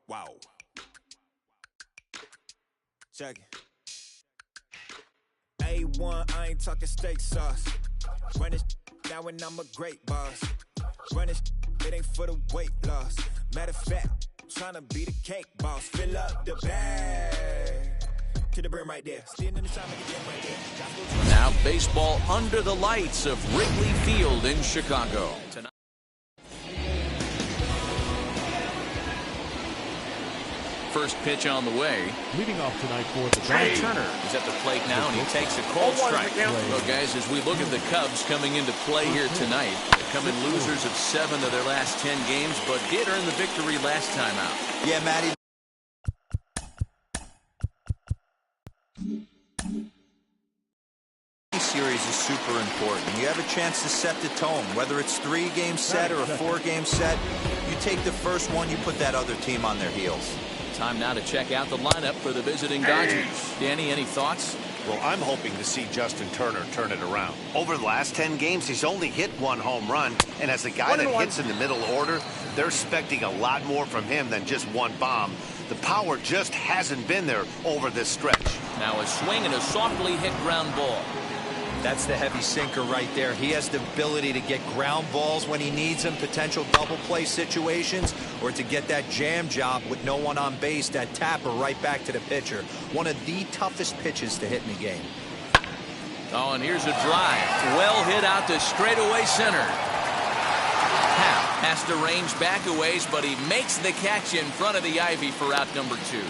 Wow. Check it. A1, I ain't talking steak sauce. Run this now and I'm a great boss. Run this, it ain't for the weight loss. Matter of fact, tryna be the cake boss. Fill up the bag to the brim right there. Standing in the time of the game right there. Now baseball under the lights of Wrigley Field in Chicago. Tonight. First pitch on the way. Leading off tonight for the Trey Turner is at the plate now, and he takes a cold strike. Well, guys, as we look at the Cubs coming into play here tonight, they come in losers of 7 of their last 10 games, but did earn the victory last time out. Yeah, Matty. Series is super important. You have a chance to set the tone, whether it's 3-game set or a 4-game set. You take the first one, you put that other team on their heels. Time now to check out the lineup for the visiting Dodgers. Danny, any thoughts? Well, I'm hoping to see Justin Turner turn it around. Over the last 10 games, he's only hit 1 home run, and as a guy that hits in the middle order, they're expecting a lot more from him than just 1 bomb. The power just hasn't been there over this stretch. Now a swing and a softly hit ground ball. That's the heavy sinker right there. He has the ability to get ground balls when he needs them, potential double play situations, or to get that jam job with no one on base, that tapper right back to the pitcher. One of the toughest pitches to hit in the game. Oh, and here's a drive. Well hit out to straightaway center. Happ has to range back a ways, but he makes the catch in front of the ivy for out number 2.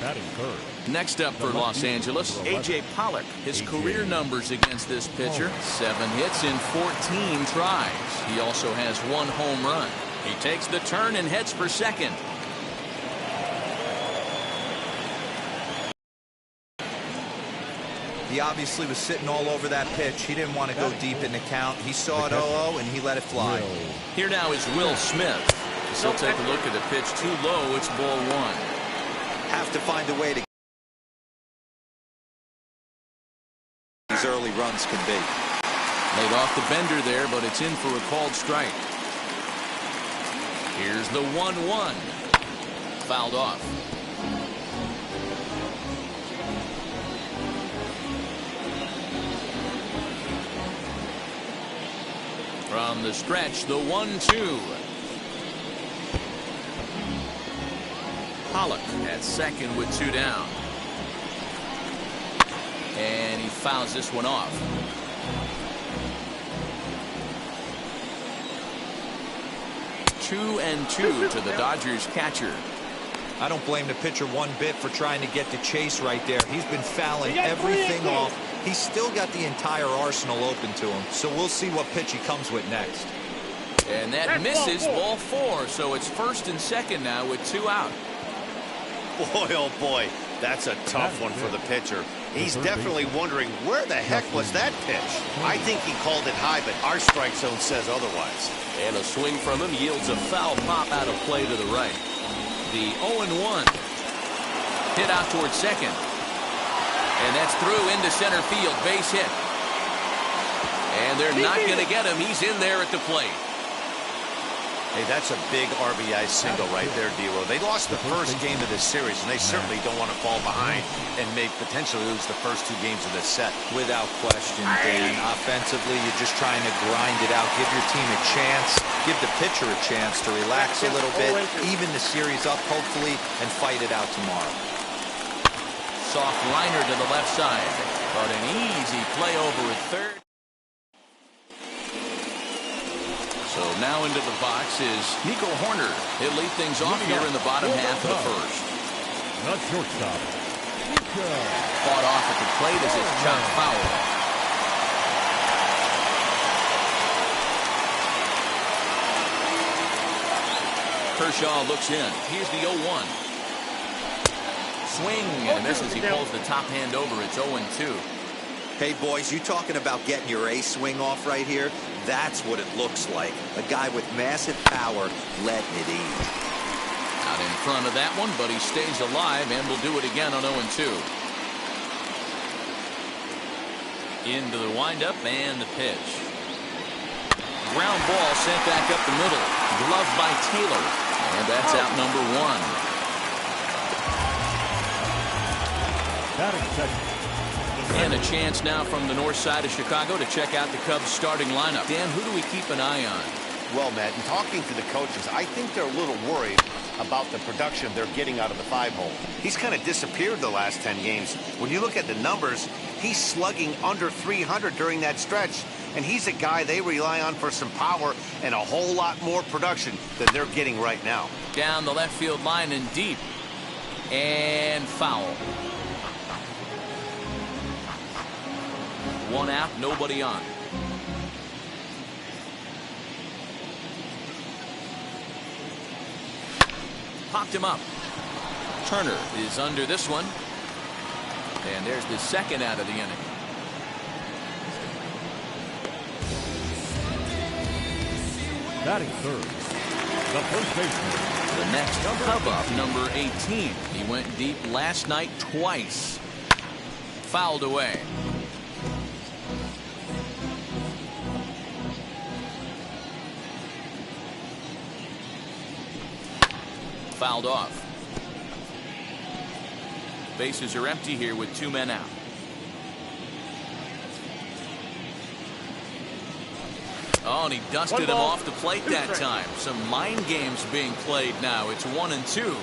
batting third. Next up for Los Angeles, A.J. Pollock. His career numbers against this pitcher, 7 hits in 14 tries. He also has 1 home run. He takes the turn and heads for second. He obviously was sitting all over that pitch. He didn't want to go deep in the count. He saw it 0-0 and he let it fly. Here now is Will Smith. He'll take a look at the pitch too low. It's ball 1. Have to find a way to these early runs can be. Laid off the bender there, but it's in for a called strike. Here's the 1-1. Fouled off. From the stretch, the 1-2. Pollock at second with 2 down. And he fouls this one off. Two and 2 to the Dodgers catcher. I don't blame the pitcher one bit for trying to get the chase right there. He's been fouling everything off. He's still got the entire arsenal open to him. So we'll see what pitch he comes with next. And that misses, ball 4. So it's first and second now with 2 out. Boy, oh boy, that's a tough one for the pitcher. He's definitely wondering, where the heck was that pitch? I think he called it high, but our strike zone says otherwise. And a swing from him yields a foul pop out of play to the right. The 0-1. Hit out towards second. And that's through into center field. Base hit. And they're not going to get him. He's in there at the plate. Hey, that's a big RBI single right there, D-Row. They lost the first game of this series, and they certainly don't want to fall behind and may potentially lose the first 2 games of this set. Without question, Dan. Offensively, you're just trying to grind it out, give your team a chance, give the pitcher a chance to relax a little bit, even the series up, hopefully, and fight it out tomorrow. Soft liner to the left side, but an easy play over at third. So now into the box is Nico Hoerner. He'll lead things off here in the bottom half of the first. Not shortstop. Fought off at the plate as it's chopped foul. Kershaw looks in. Here's the 0-1. Swing and misses. He pulls the top hand over. It's 0-2. Hey, boys, you talking about getting your A swing off right here? That's what it looks like. A guy with massive power letting it eat. Out in front of that one, but he stays alive and will do it again on 0-2. Into the windup and the pitch. ground ball sent back up the middle. Gloved by Taylor. And that's out number 1. Batting second. And a chance now from the north side of Chicago to check out the Cubs starting lineup. Dan, who do we keep an eye on? Well, Matt, in talking to the coaches, I think they're a little worried about the production they're getting out of the 5-hole. He's kind of disappeared the last 10 games. When you look at the numbers, he's slugging under 300 during that stretch, and he's a guy they rely on for some power and a whole lot more production than they're getting right now. Down the left field line and deep. And foul. 1 out, nobody on. Popped him up. Turner is under this one. And there's the second out of the inning. Batting third. The first baseman. The next Cub up, number 18. He went deep last night twice. Fouled away. Fouled off. Bases are empty here with 2 men out. Oh, and he dusted him off the plate that time. Some mind games being played now. It's 1-2.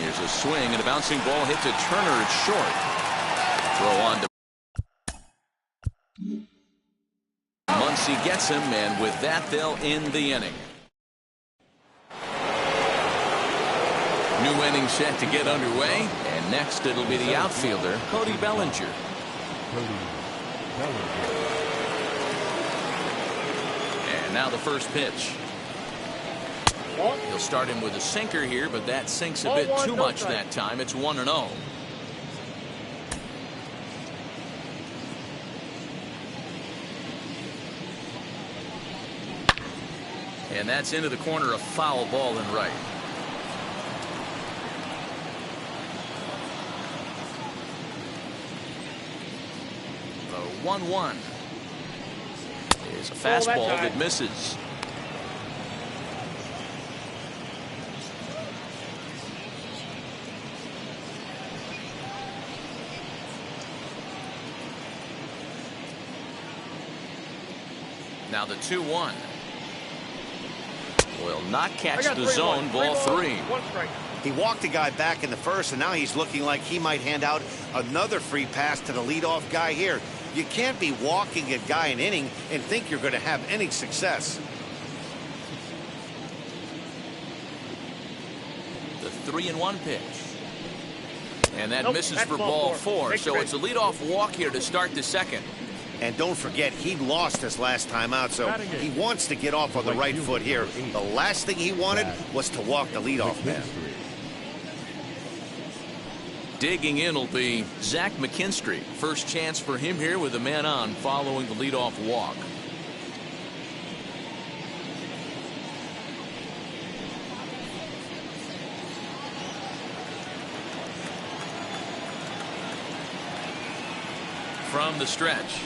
Here's a swing and a bouncing ball hit to Turner. It's short. Throw on to Muncy gets him, and with that they'll end the inning. New inning set to get underway, and next it'll be the outfielder, Cody Bellinger. And now the first pitch. He'll start him with a sinker here, but that sinks a bit too much that time. It's 1-0. And that's into the corner, a foul ball and right. The 1-1 is a fastball that misses. Now the 2-1. Will not catch the zone. Ball 3. He walked a guy back in the first, and now he's looking like he might hand out another free pass to the leadoff guy here. You can't be walking a guy an inning and think you're going to have any success. The 3-1 pitch. And that misses for ball 4. So it's a leadoff walk here to start the second. And don't forget, he lost his last time out, so he wants to get off on the right foot here. The last thing he wanted was to walk the leadoff man. Digging in will be Zach McKinstry. First chance for him here with a man on following the leadoff walk. From the stretch.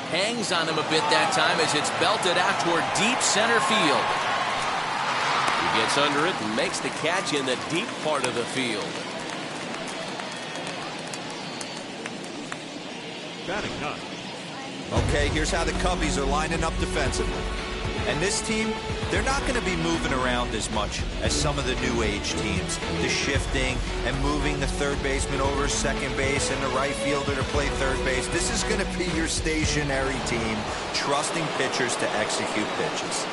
Hangs on him a bit that time as it's belted out toward deep center field. He gets under it and makes the catch in the deep part of the field. Batting 9. Okay, here's how the Cubbies are lining up defensively. And this team, they're not going to be moving around as much as some of the new age teams. The shifting and moving the third baseman over second base and the right fielder to play third base. This is going to be your stationary team, trusting pitchers to execute pitches.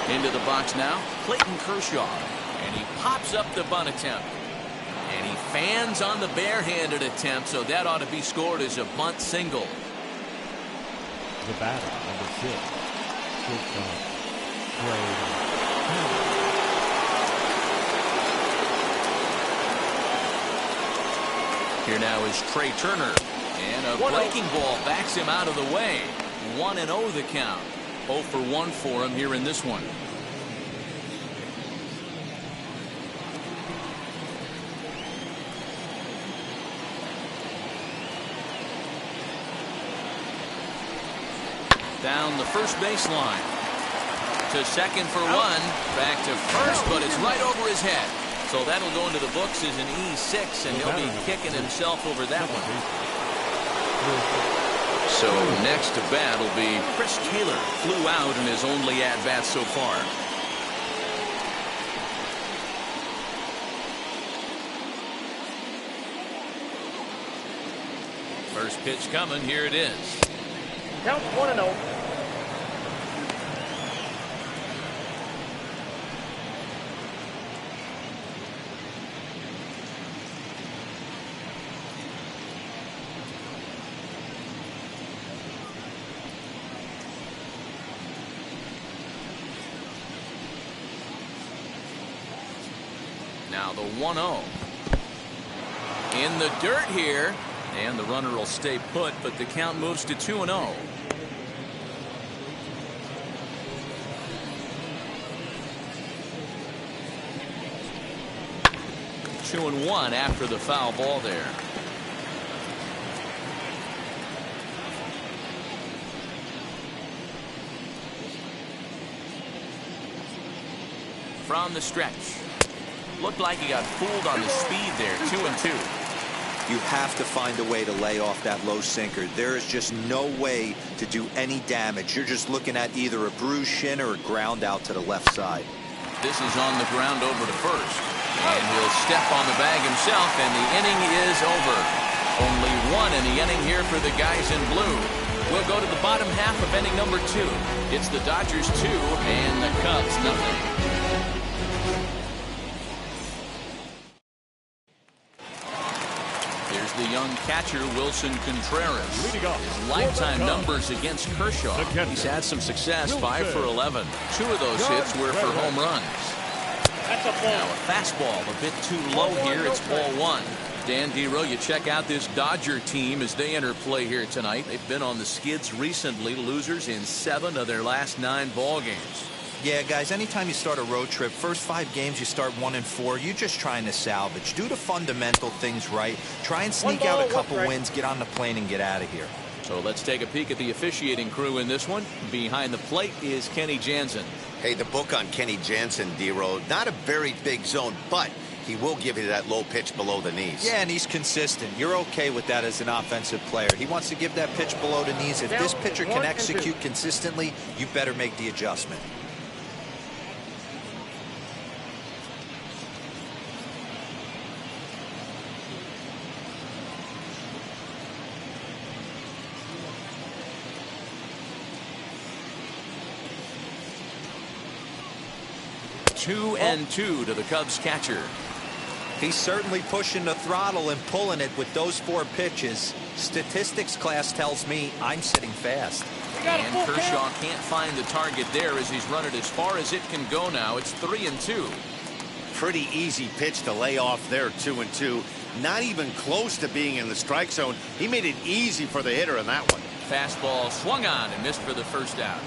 Into the box now, Clayton Kershaw. And he pops up the bunt attempt. And he fans on the barehanded attempt, so that ought to be scored as a bunt single. The batter, number 6. Shortstop, Trey Turner. Here now is Trey Turner. And a breaking ball backs him out of the way. 1-0 the count. 0 for 1 for him here in this one. Down the first baseline. To second for one. Back to first, but it's right over his head. So that'll go into the books as an E6, and he'll be kicking himself over that one. So next to bat will be Chris Taylor. Flew out in his only at-bat so far. First pitch coming. Here it is. Count 1-0. Now the 1-0. In the dirt here. And the runner will stay put, but the count moves to 2-0. 2-1 after the foul ball there. From the stretch. Looked like he got fooled on the speed there. 2-2. You have to find a way to lay off that low sinker. There is just no way to do any damage. You're just looking at either a bruised shin or a ground out to the left side. This is on the ground over to first. And he'll step on the bag himself, and the inning is over. Only one in the inning here for the guys in blue. We'll go to the bottom half of inning number 2. It's the Dodgers 2 and the Cubs nothing. The young catcher Wilson Contreras. His lifetime numbers against Kershaw. He's had some success. 5 for 11. 2 of those hits were for home runs. Now a fastball a bit too low here. It's ball 1. Dan Dero, you check out this Dodger team as they enter play here tonight. They've been on the skids recently. Losers in 7 of their last 9 ball games. Yeah, guys, anytime you start a road trip, first 5 games you start 1-4, you're just trying to salvage. Do the fundamental things right. Try and sneak out a couple wins, get on the plane, and get out of here. So let's take a peek at the officiating crew in this one. Behind the plate is Kenny Jansen. Hey, the book on Kenny Jansen, D-Road, not a very big zone, but he will give you that low pitch below the knees. Yeah, and he's consistent. You're okay with that as an offensive player. He wants to give that pitch below the knees. If this pitcher can execute consistently, you better make the adjustment. Two and 2 to the Cubs catcher. He's certainly pushing the throttle and pulling it with those 4 pitches. Statistics class tells me I'm sitting fast. And Kershaw can't find the target there as he's run it as far as it can go now. It's 3-2. Pretty easy pitch to lay off there, 2-2. Not even close to being in the strike zone. He made it easy for the hitter in that one. Fastball swung on and missed for the first out.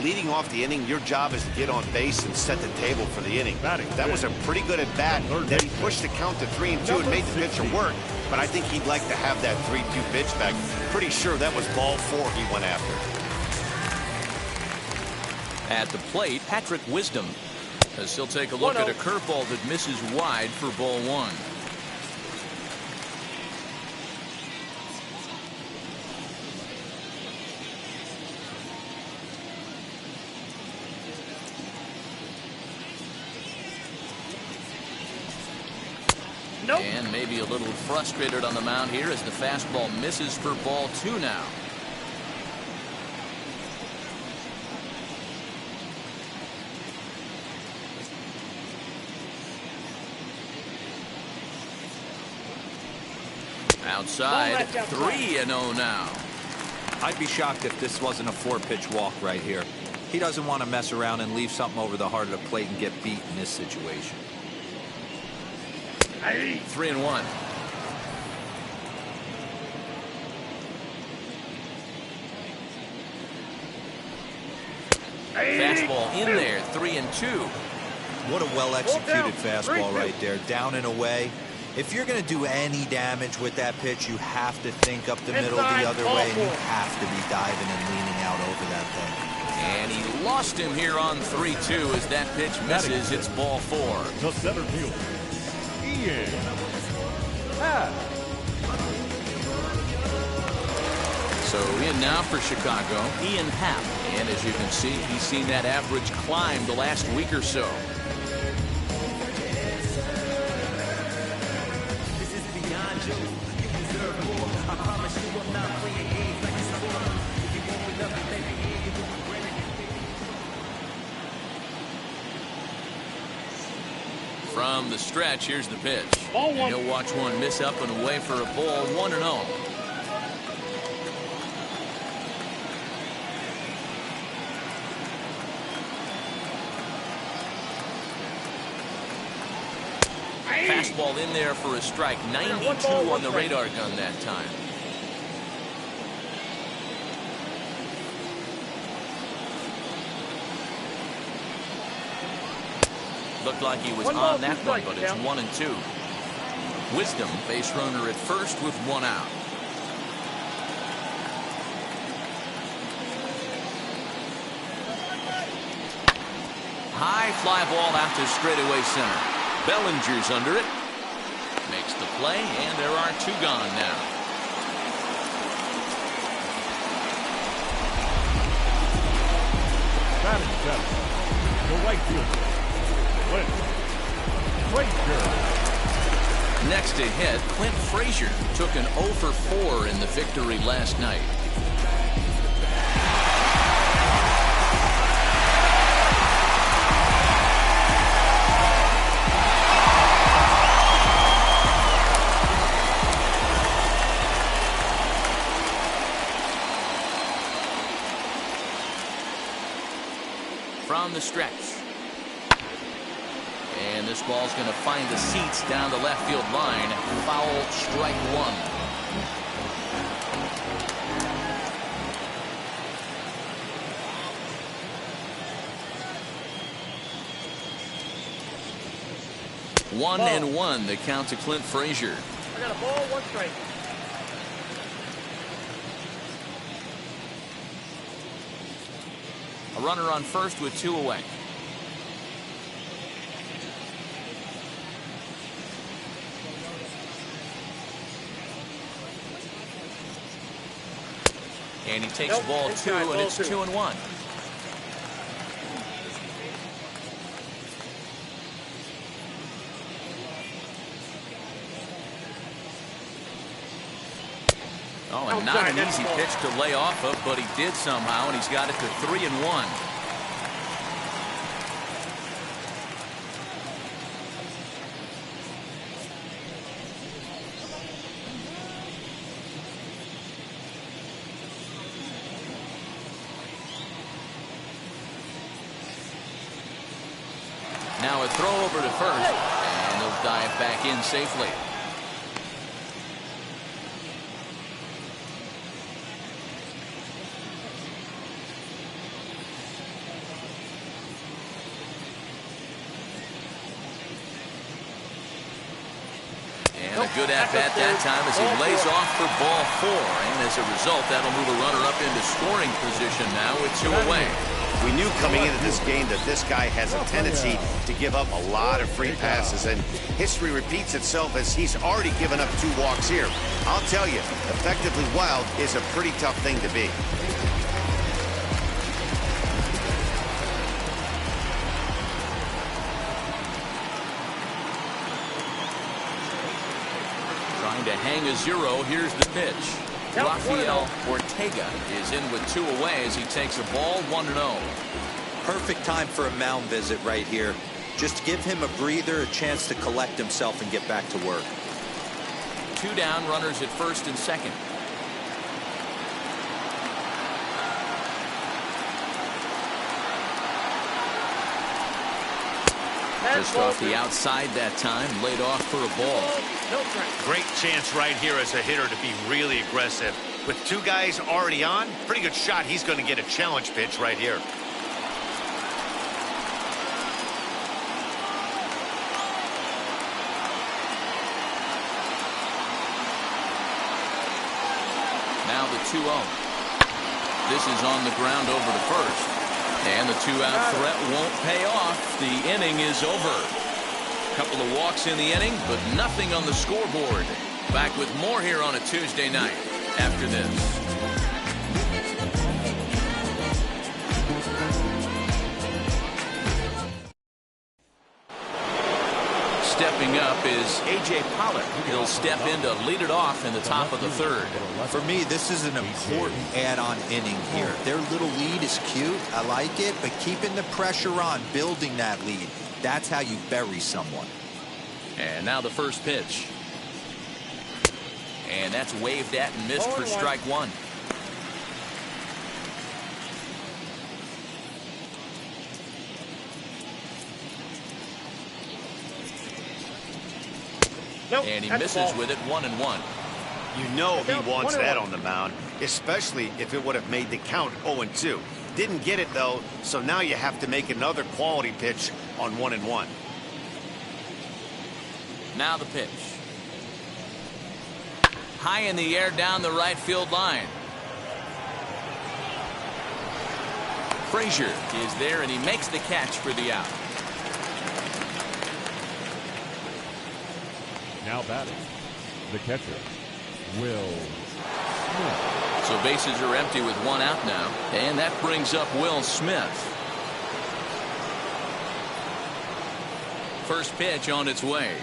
Leading off the inning, your job is to get on base and set the table for the inning. That was a pretty good at bat. Then he pushed the count to 3-2 and made the pitcher work. But I think he'd like to have that 3-2 pitch back. Pretty sure that was ball 4 he went after. At the plate, Patrick Wisdom, as he'll take a look at a curveball that misses wide for ball 1. And maybe a little frustrated on the mound here as the fastball misses for ball 2 now. Outside, 3-0 now. I'd be shocked if this wasn't a 4-pitch walk right here. He doesn't want to mess around and leave something over the heart of the plate and get beat in this situation. 3-1. Fastball in there, 3-2. What a well-executed fastball right there. Down and away. If you're going to do any damage with that pitch, you have to think up the middle the other way, and you have to be diving and leaning out over that thing. And he lost him here on 3-2 as that pitch misses. It's ball 4. The center fielder, Ian Happ. So in now for Chicago, Ian Happ. And as you can see, he's seen that average climb the last week or so. From the stretch, here's the pitch. And he'll watch one miss up and away for a ball, 1-0. Fastball in there for a strike. 92 on the radar gun that time. Looked like he was on that one, but it's 1-2. Wisdom, base runner at first with 1 out. High fly ball out to straightaway center. Bellinger's under it. Makes the play, and there are 2 gone now. Batting seventh, the right fielder, Next to hit, Clint Frazier took an 0 for 4 in the victory last night. From the stretch. And this ball's going to find the seats down the left field line. Foul, strike 1. Ball. 1-1, the count to Clint Frazier. I got a ball, 1 strike. A runner on first with 2 away. And he takes ball 2, and it's 2-1. Oh, and not an easy pitch to lay off of, but he did somehow, and he's got it to 3-1. Now a throw over to first, and he'll dive back in safely. And a good at-bat that time as he lays off for ball 4. And as a result, that'll move a runner up into scoring position now with 2 away. We knew coming into this game that this guy has a tendency to give up a lot of free passes, and history repeats itself as he's already given up 2 walks here. I'll tell you, effectively wild is a pretty tough thing to be. Trying to hang a 0. Here's the pitch. Rafael Ortega is in with 2 away as he takes a ball, 1-0. Perfect time for a mound visit right here. Just give him a breather, a chance to collect himself and get back to work. 2 down, runners at first and second. Just off the outside that time, laid off for a ball. Great chance right here as a hitter to be really aggressive. With 2 guys already on, pretty good shot. He's going to get a challenge pitch right here. Now the 2-0. This is on the ground over to first. And the 2-out threat won't pay off. The inning is over. Couple of walks in the inning, but nothing on the scoreboard. Back with more here on a Tuesday night after this. Stepping up is A.J. Pollock. He'll step in to lead it off in the top of the third. For me, this is an important add-on inning here. Their little lead is cute. I like it, but keeping the pressure on, building that lead, that's how you bury someone. And now the first pitch. And that's waved at and missed for strike one. Nope, and he misses with it 1-1. You know he wants that on the mound, especially if it would have made the count 0-2. Didn't get it, though, so now you have to make another quality pitch on 1-1. Now the pitch. High in the air down the right field line. Frazier is there, and he makes the catch for the out. Now batting, the catcher, Will Smith. So bases are empty with one out now, and that brings up Will Smith. First pitch on its way.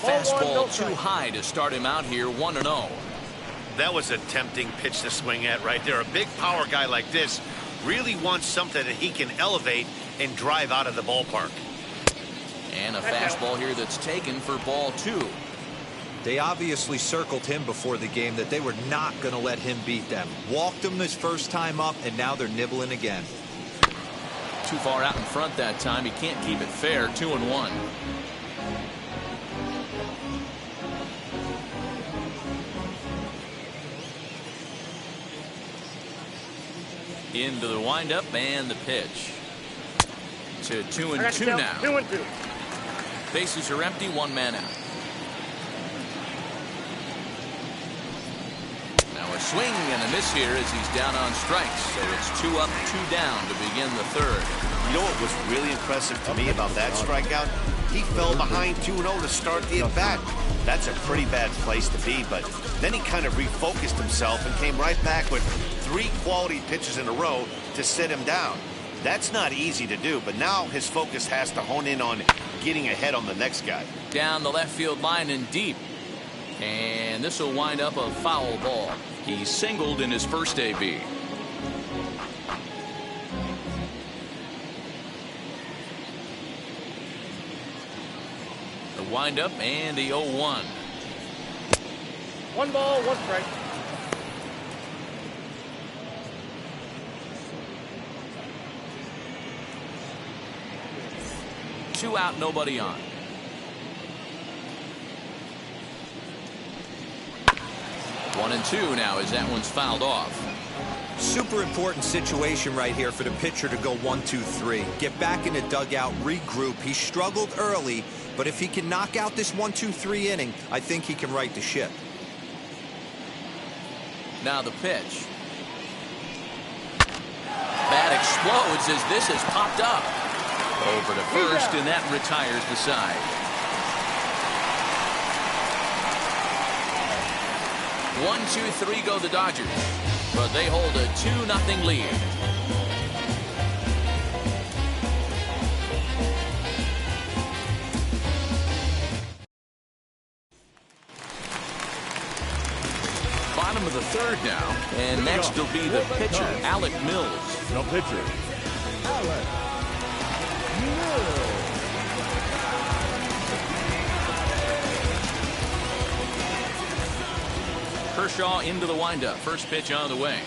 Fastball too high to start him out here, 1-0. That was a tempting pitch to swing at right there. A big power guy like this really wants something that he can elevate and drive out of the ballpark. And a fastball here that's taken for ball 2. They obviously circled him before the game that they were not going to let him beat them. Walked him his first time up, and now they're nibbling again. Too far out in front that time. He can't keep it fair. 2-1. Into the windup and the pitch. To 2-2 now. 2-2. Bases are empty, one man out. Now a swing and a miss here as he's down on strikes. So it's 2 up, 2 down to begin the third. You know what was really impressive to me about that strikeout? He fell behind 2-0 to start the at-bat. That's a pretty bad place to be, but then he kind of refocused himself and came right back with 3 quality pitches in a row to sit him down. That's not easy to do, but now his focus has to hone in on getting ahead on the next guy. Down the left field line and deep. And this will wind up a foul ball. He singled in his first AB. The windup and the 0-1. 1 ball, 1 strike. Two out, nobody on. One and two now as that one's fouled off. Super important situation right here for the pitcher to go 1-2-3. Get back in the dugout, regroup. He struggled early, but if he can knock out this 1-2-3 inning, I think he can right the ship. Now the pitch. Bat explodes as this has popped up. Over to first, and that retires the side. 1-2-3 go the Dodgers, but they hold a 2-0 lead. Bottom of the third now, and next will be the pitcher, Alec Mills. The pitcher, Alec Mills. Kershaw into the windup. First pitch on the way.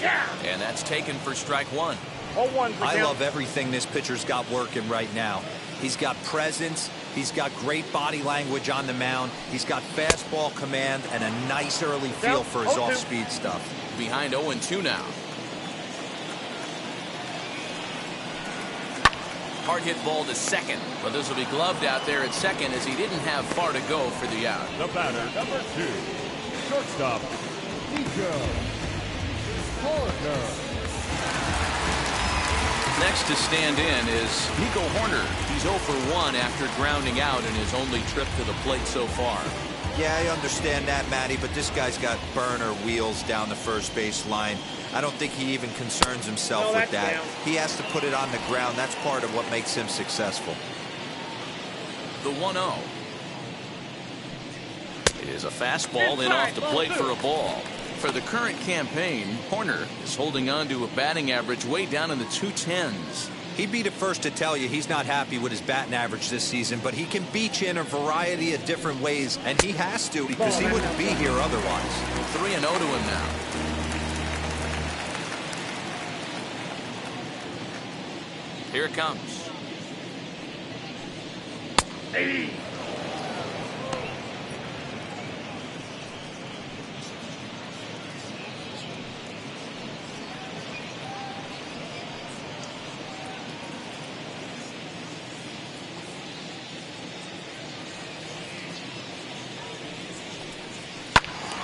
Yeah. And that's taken for strike one. 0-1. I love everything this pitcher's got working right now. He's got presence. He's got great body language on the mound. He's got fastball command and a nice early feel for his off-speed stuff. Behind 0-2 now. Hard hit ball to second, but this will be gloved out there at second as he didn't have far to go for the out. The batter, number 2, Shortstop, Nico Hoerner. Next to stand in is Nico Hoerner. He's 0 for 1 after grounding out in his only trip to the plate so far. Yeah, I understand that, Matty, but this guy's got burner wheels down the first base line. I don't think he even concerns himself with that. Down. He has to put it on the ground. That's part of what makes him successful. The 1-0 is a fastball in off the plate for a ball. For the current campaign, Hoerner is holding on to a batting average way down in the 210s. He'd be the first to tell you he's not happy with his batting average this season, but he can beat you in a variety of different ways, and he has to because he wouldn't be here otherwise. 3-0 to him now. Here it comes. Hey.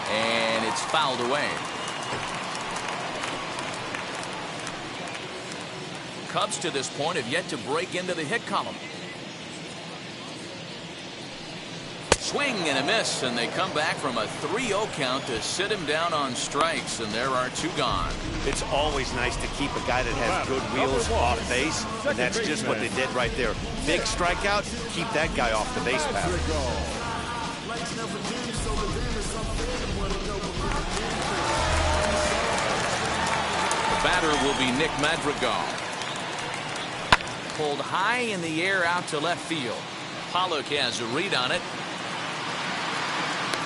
And it's fouled away. Cubs to this point have yet to break into the hit column. Swing and a miss, and they come back from a 3-0 count to sit him down on strikes, and there are 2 gone. It's always nice to keep a guy that has good wheels off base, and that's just what they did right there. Big strikeout, keep that guy off the base path. The batter will be Nick Madrigal. Pulled high in the air out to left field. Pollock has a read on it.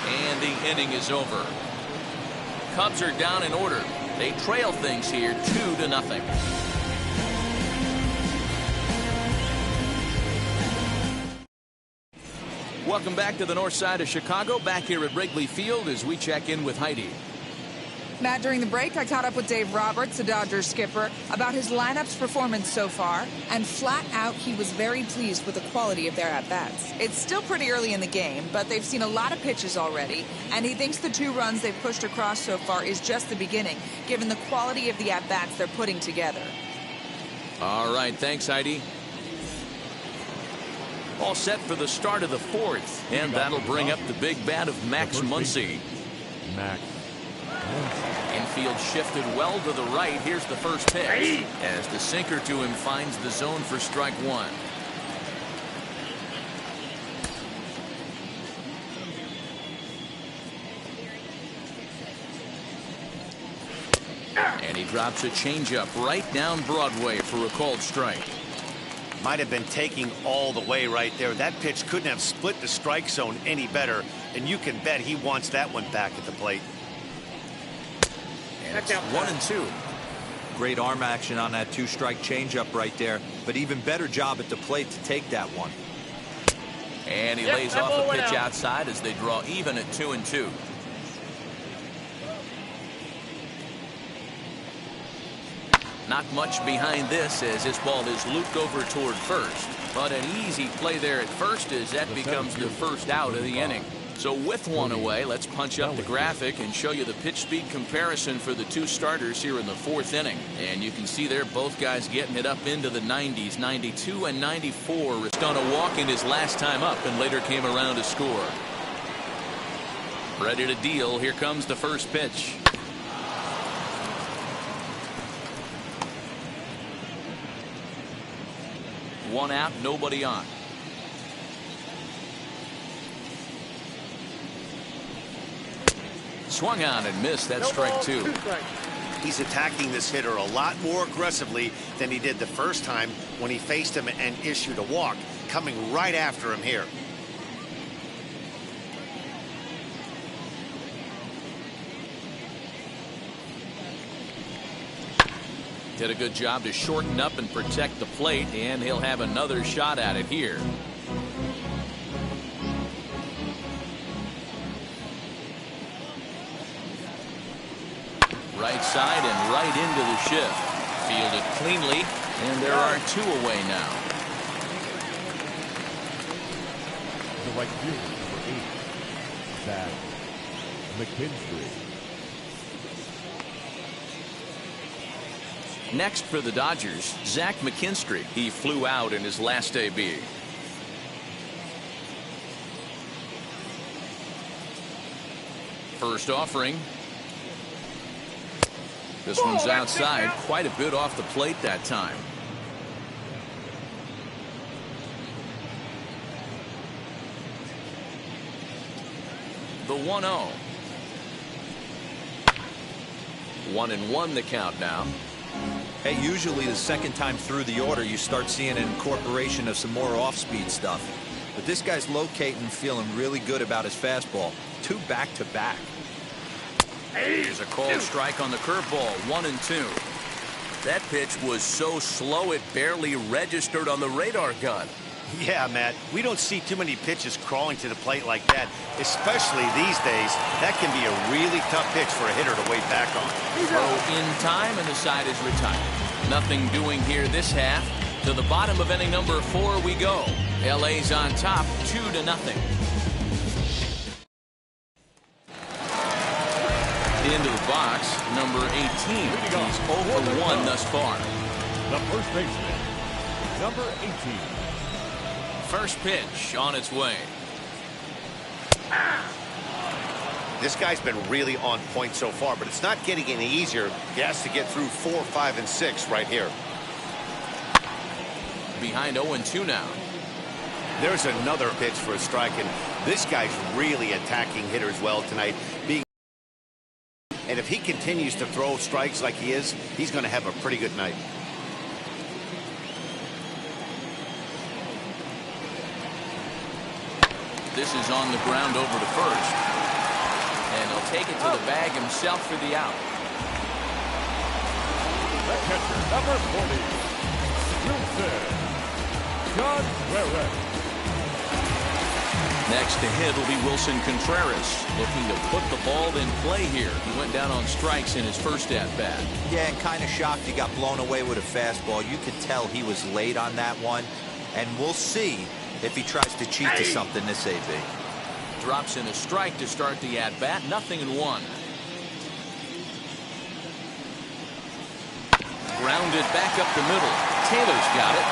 And the inning is over. Cubs are down in order. They trail things here 2-0. Welcome back to the north side of Chicago. Back here at Wrigley Field as we check in with Heidi. Matt, during the break, I caught up with Dave Roberts, the Dodgers skipper, about his lineup's performance so far, and flat out, he was very pleased with the quality of their at-bats. It's still pretty early in the game, but they've seen a lot of pitches already, and he thinks the 2 runs they've pushed across so far is just the beginning, given the quality of the at-bats they're putting together. All right, thanks, Heidi. All set for the start of the 4th, and that'll bring up the big bat of Max Muncy. Max. Infield shifted well to the right. Here's the first pitch as the sinker to him finds the zone for strike 1. And he drops a changeup right down Broadway for a called strike. Might have been taking all the way right there. That pitch couldn't have split the strike zone any better, and you can bet he wants that one back at the plate. And it's 1-2. Great arm action on that 2-strike changeup right there, but even better job at the plate to take that one. And he lays off a pitch outside as they draw even at 2-2. Not much behind this as this ball is looped over toward first, but an easy play there at first as that becomes the first out of the inning. So with 1 away, let's punch up the graphic and show you the pitch speed comparison for the 2 starters here in the 4th inning. And you can see there both guys getting it up into the 90s, 92 and 94. Risked on a walk in his last time up and later came around to score. Ready to deal. Here comes the first pitch. One out, nobody on. Swung on and missed. That's strike 2. He's attacking this hitter a lot more aggressively than he did the first time when he faced him and issued a walk, coming right after him here. Did a good job to shorten up and protect the plate, and he'll have another shot at it here. Right side and right into the shift. Fielded cleanly, and there are 2 away now. The right fielder, number 8, Zach McKinstry. Next for the Dodgers, Zach McKinstry. He flew out in his last AB. First offering. This one's outside, quite a bit off the plate that time. The 1-0. 1-1 the count now. Hey, usually the second time through the order, you start seeing an incorporation of some more off-speed stuff. But this guy's locating, feeling really good about his fastball. 2 back-to-back. Here's a called strike on the curveball. 1-2. That pitch was so slow it barely registered on the radar gun. Yeah, Matt, we don't see too many pitches crawling to the plate like that, especially these days. That can be a really tough pitch for a hitter to wait back on. Throw in time, and the side is retired. Nothing doing here this half. To the bottom of inning number 4 we go. LA's on top, 2-0. Into the box, number 18. He's 0 for 1 thus far. The first baseman, number 18. First pitch on its way. This guy's been really on point so far, but it's not getting any easier. He has to get through 4, 5, and 6 right here. Behind 0-2 now. There's another pitch for a strike, and this guy's really attacking hitters well tonight. And if he continues to throw strikes like he is, he's going to have a pretty good night. This is on the ground over to first. And he'll take it to the bag himself for the out. The catcher, number 40, Wilson Contreras. Next to hit will be Wilson Contreras, looking to put the ball in play here. He went down on strikes in his first at-bat. Yeah, and kind of shocked he got blown away with a fastball. You could tell he was late on that one. And we'll see if he tries to cheat to something this AB. Drops in a strike to start the at-bat. 0-1. Grounded back up the middle. Taylor's got it.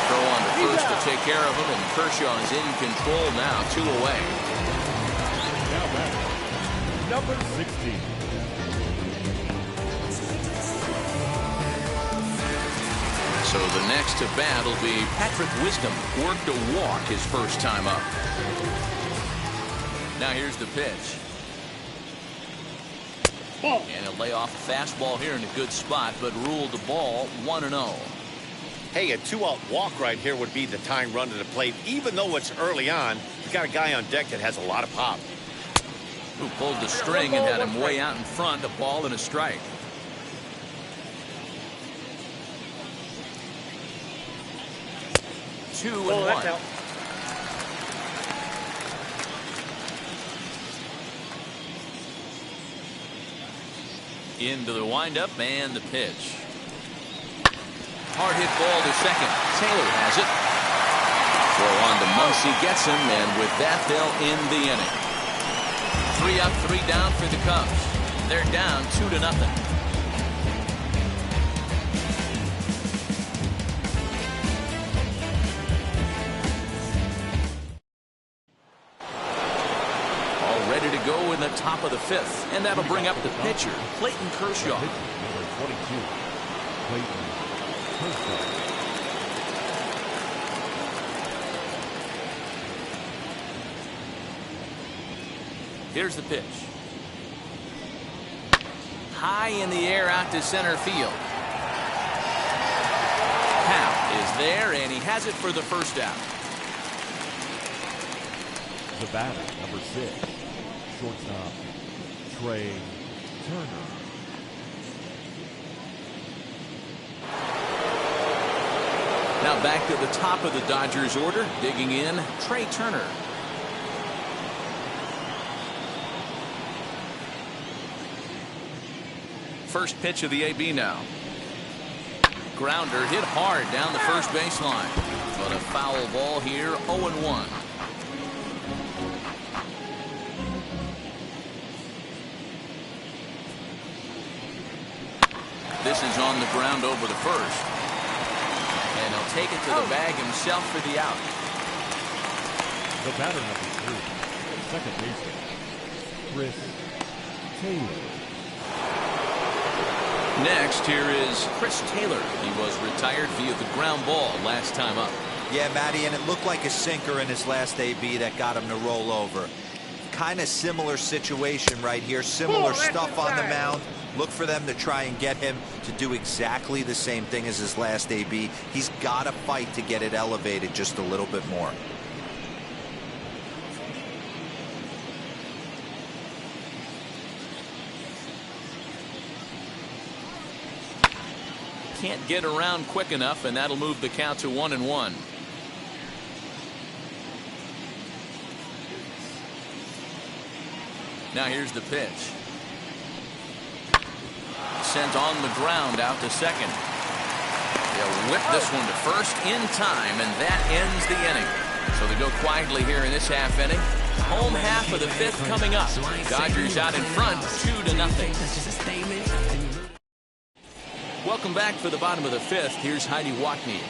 Throw on to first to take care of him, and Kershaw is in control now. 2 away. Now batter, number 16. So the next to bat will be Patrick Wisdom. Worked a walk his first time up. Now here's the pitch. And he'll lay off a fastball here in a good spot, but ruled the ball 1-0. Hey, a 2-out walk right here would be the tying run to the plate. Even though it's early on, you've got a guy on deck that has a lot of pop. Who pulled the string and had him way out in front. A ball and a strike. Two and 1. Into the windup and the pitch. Hard hit ball to second. Taylor has it. Throw on to Muncy, gets him, and with that they'll end the inning. 3 up, 3 down for the Cubs. They're down 2-0. All ready to go in the top of the 5th, and that'll bring up the pitcher, Clayton Kershaw. Number 22, Clayton Kershaw. Here's the pitch. High in the air out to center field. Powell is there, and he has it for the first out. The batter, number 6, shortstop, Trey Turner. Now back to the top of the Dodgers order. Digging in, Trey Turner. First pitch of the AB now. Grounder hit hard down the first baseline. But a foul ball here, 0-1. This is on the ground over the first. And he'll take it to the bag himself for the out. The batter number 3, second baseman, Chris Taylor. Next, here is Chris Taylor. He was retired via the ground ball last time up. Yeah, Matty, and it looked like a sinker in his last AB that got him to roll over. Kind of similar situation right here. Similar stuff on the mound. Look for them to try and get him to do exactly the same thing as his last AB. He's got to fight to get it elevated just a little bit more. Can't get around quick enough, and that'll move the count to 1-1. Now here's the pitch. Sent on the ground out to second. They'll whip this one to first in time, and that ends the inning. So they go quietly here in this half inning. Home half of the fifth coming up. Dodgers out in front, 2-0. Welcome back for the bottom of the fifth. Here's Heidi Watney.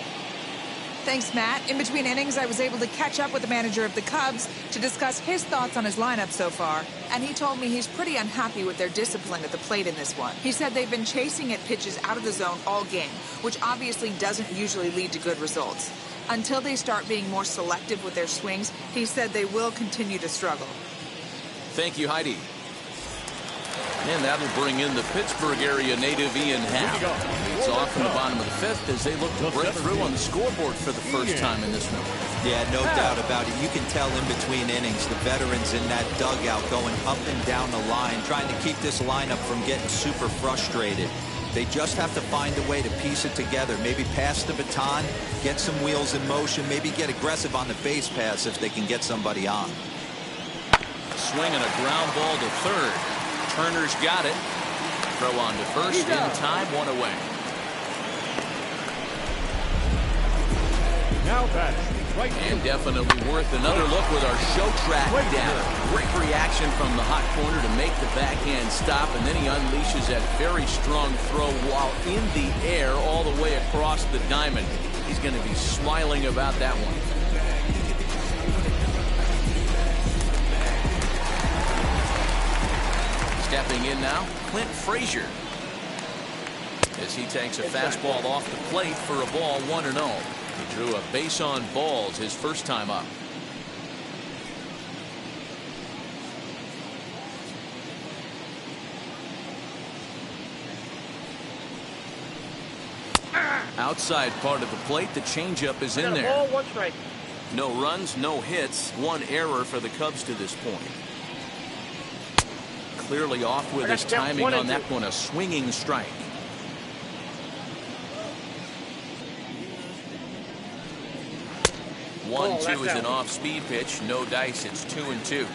Thanks, Matt. In between innings, I was able to catch up with the manager of the Cubs to discuss his thoughts on his lineup so far. And he told me he's pretty unhappy with their discipline at the plate in this one. He said they've been chasing at pitches out of the zone all game, which obviously doesn't usually lead to good results. Until they start being more selective with their swings, he said they will continue to struggle. Thank you, Heidi. And that'll bring in the Pittsburgh area native Ian Happ. It's off in the bottom of the fifth as they look to break through on the scoreboard for the first time in this one. Yeah, no doubt about it. You can tell in between innings the veterans in that dugout going up and down the line, trying to keep this lineup from getting super frustrated. They just have to find a way to piece it together. Maybe pass the baton, get some wheels in motion, maybe get aggressive on the base pass if they can get somebody on. Swing and a ground ball to third. Turner's got it. Throw on to first in time, one away. Now batting, right And field. definitely worth another look with our show track down. Great reaction from the hot corner to make the backhand stop, and then he unleashes that very strong throw while in the air all the way across the diamond. He's going to be smiling about that one. Stepping in now, Clint Frazier. As he takes a fastball off the plate for a ball, 1-0. He drew a base on balls his first time up. Outside part of the plate, the changeup is in there. No runs, no hits, one error for the Cubs to this point. Clearly off with his timing on that one, a swinging strike. One, two is an off-speed pitch, no dice. It's 2-2.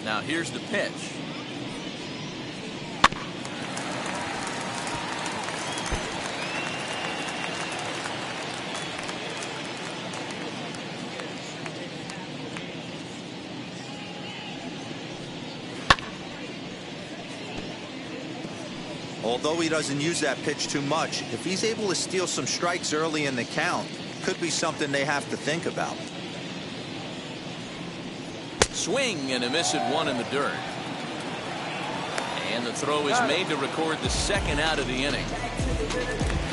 Now here's the pitch. Although he doesn't use that pitch too much, if he's able to steal some strikes early in the count, could be something they have to think about. Swing and a miss at one in the dirt. And the throw is made to record the second out of the inning.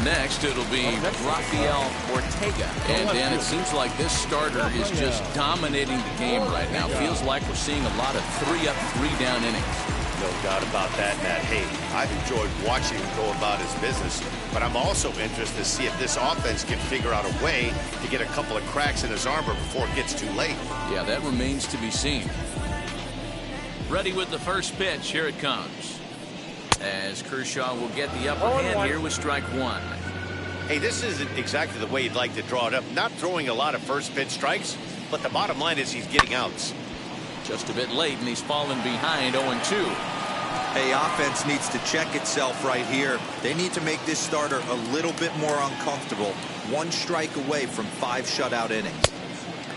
Next, it'll be Rafael Ortega. And Dan, it seems like this starter is just dominating the game right now. Feels like we're seeing a lot of 3-up, 3-down innings. No doubt about that, Matt. Hey, I've enjoyed watching him go about his business, but I'm also interested to see if this offense can figure out a way to get a couple of cracks in his armor before it gets too late. Yeah, that remains to be seen. Ready with the first pitch. Here it comes. As Kershaw will get the upper hand here with strike one. Hey, this isn't exactly the way you'd like to draw it up. Not throwing a lot of first pitch strikes, but the bottom line is he's getting outs. Just a bit late, and he's fallen behind 0-2. Hey, offense needs to check itself right here. They need to make this starter a little bit more uncomfortable. 1 strike away from 5 shutout innings.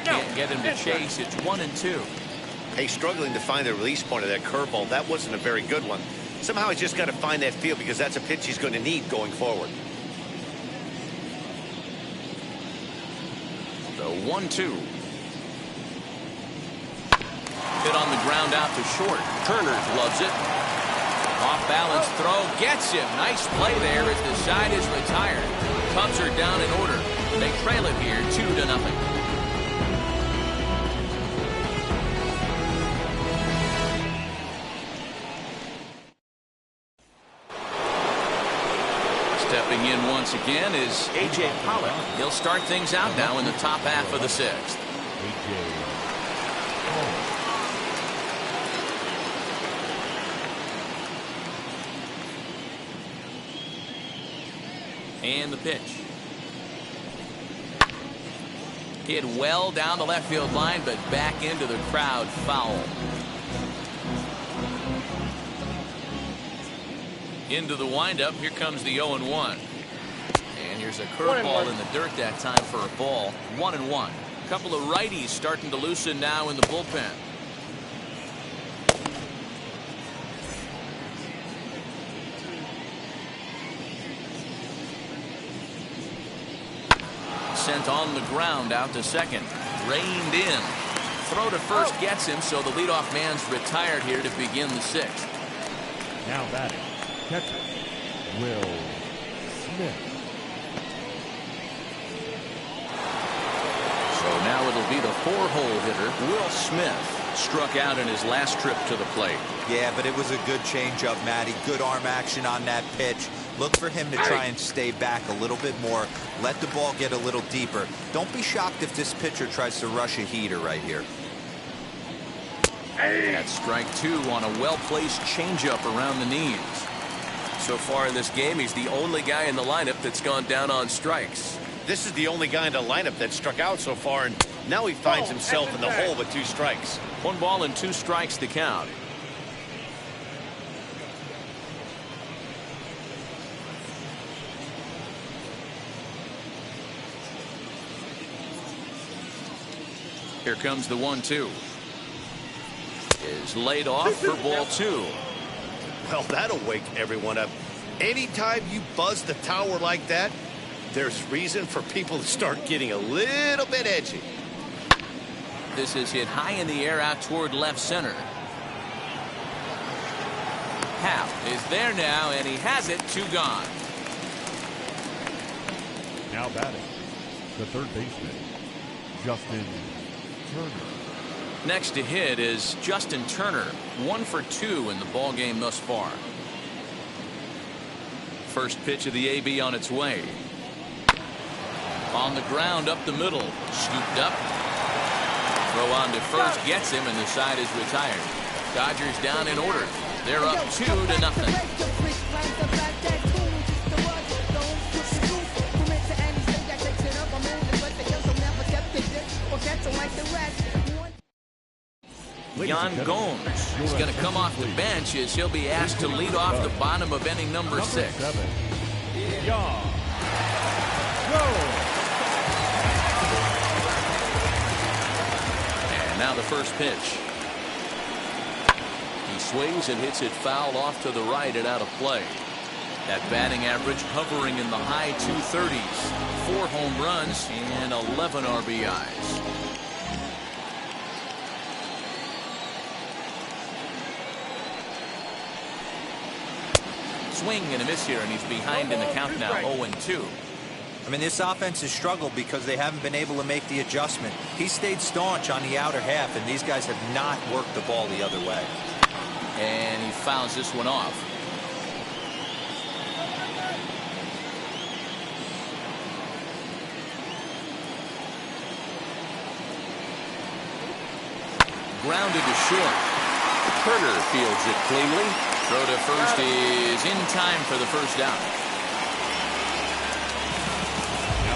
Can't get him to chase. It's 1-2. Hey, struggling to find the release point of that curveball. That wasn't a very good one. Somehow he's just got to find that feel because that's a pitch he's going to need going forward. The 1-2. Hit on the ground out to short. Turner loves it. Off balance throw gets him. Nice play there as the side is retired. Cubs are down in order. They trail it here 2-0. Stepping in once again is A.J. Pollock. He'll start things out now in the top half of the 6th. And the pitch. Hit well down the left field line, but back into the crowd foul. Into the windup. Here comes the 0-1. And here's a curveball in the dirt that time for a ball. 1-1. A couple of righties starting to loosen now in the bullpen. Sent on the ground out to second. Reined in. Throw to first gets him, so the leadoff man's retired here to begin the 6th. Now batting, catcher, Will Smith. So now it'll be the 4-hole hitter, Will Smith. Struck out in his last trip to the plate. Yeah, but it was a good changeup, Matty. Good arm action on that pitch. Look for him to try and stay back a little bit more. Let the ball get a little deeper. Don't be shocked if this pitcher tries to rush a heater right here. That's strike 2 on a well-placed changeup around the knees. So far in this game, he's the only guy in the lineup that's gone down on strikes. This is the only guy in the lineup that struck out so far, and now he finds himself in the hole with 2 strikes. 1 ball and 2 strikes to count. Here comes the 1-2. Is laid off for ball 2. Well, that'll wake everyone up. Anytime you buzz the tower like that, there's reason for people to start getting a little bit edgy. This is hit high in the air out toward left center. Happ is there now, and he has it. 2 gone. Now batting, the third baseman, Justin Turner. Next to hit is Justin Turner. 1 for 2 in the ball game thus far. First pitch of the AB on its way. On the ground up the middle. Scooped up. Throw on to first gets him, and the side is retired. Dodgers down in order. They're up 2-0. Yan Gomes is going to come off the bench as he'll be asked to lead off the bottom of inning number 6. Yan Gomes. And now the first pitch. He swings and hits it foul off to the right and out of play. That batting average hovering in the high 230s. 4 home runs and 11 RBIs. Swing and a miss here, and he's behind in the count now, 0-2. I mean, this offense has struggled because they haven't been able to make the adjustment. He stayed staunch on the outer half, and these guys have not worked the ball the other way. And he fouls this one off. Grounded to short. Turner fields it cleanly. Throw to first is in time for the first down.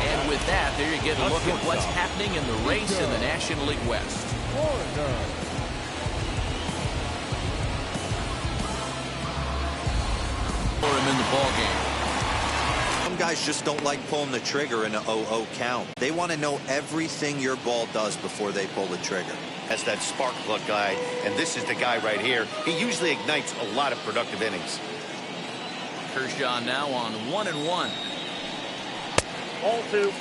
And with that, there you get a look at what's happening in the race in the National League West. the ball game. Some guys just don't like pulling the trigger in an 0-0 count. They want to know everything your ball does before they pull the trigger. That's that spark plug guy, and this is the guy right here. He usually ignites a lot of productive innings. Kershaw now on 1-1. 0-2.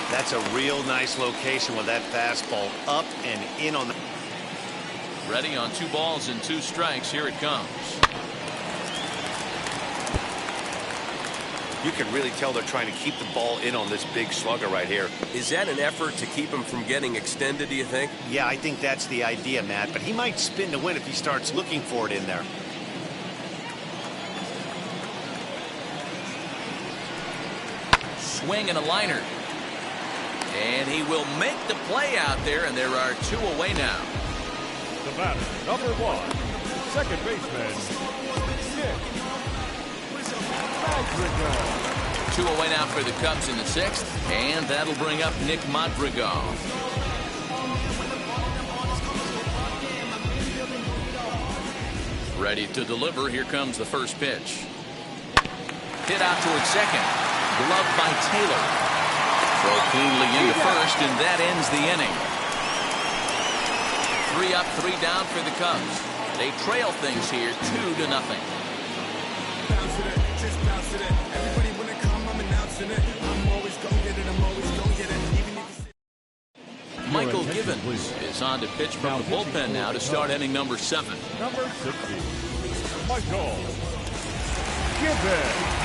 That's a real nice location with that fastball up and in on the. Ready on 2 balls and 2 strikes. Here it comes. You can really tell they're trying to keep the ball in on this big slugger right here. Is that an effort to keep him from getting extended, do you think? Yeah, I think that's the idea, Matt, but he might spin to win if he starts looking for it in there. Swing and a liner. And he will make the play out there, and there are 2 away now. The batter, number 1, second baseman, Nick Madrigal. 2 away now for the Cubs in the 6th, and that'll bring up Nick Madrigal. Ready to deliver. Here comes the first pitch. Hit out towards second. Gloved by Taylor. Throw cleanly into first, and that ends the inning. 3 up, 3 down for the Cubs. They trail things here 2-0. Michael Givens is on to pitch from the bullpen now to start inning number 7. Number 60, Michael Givens.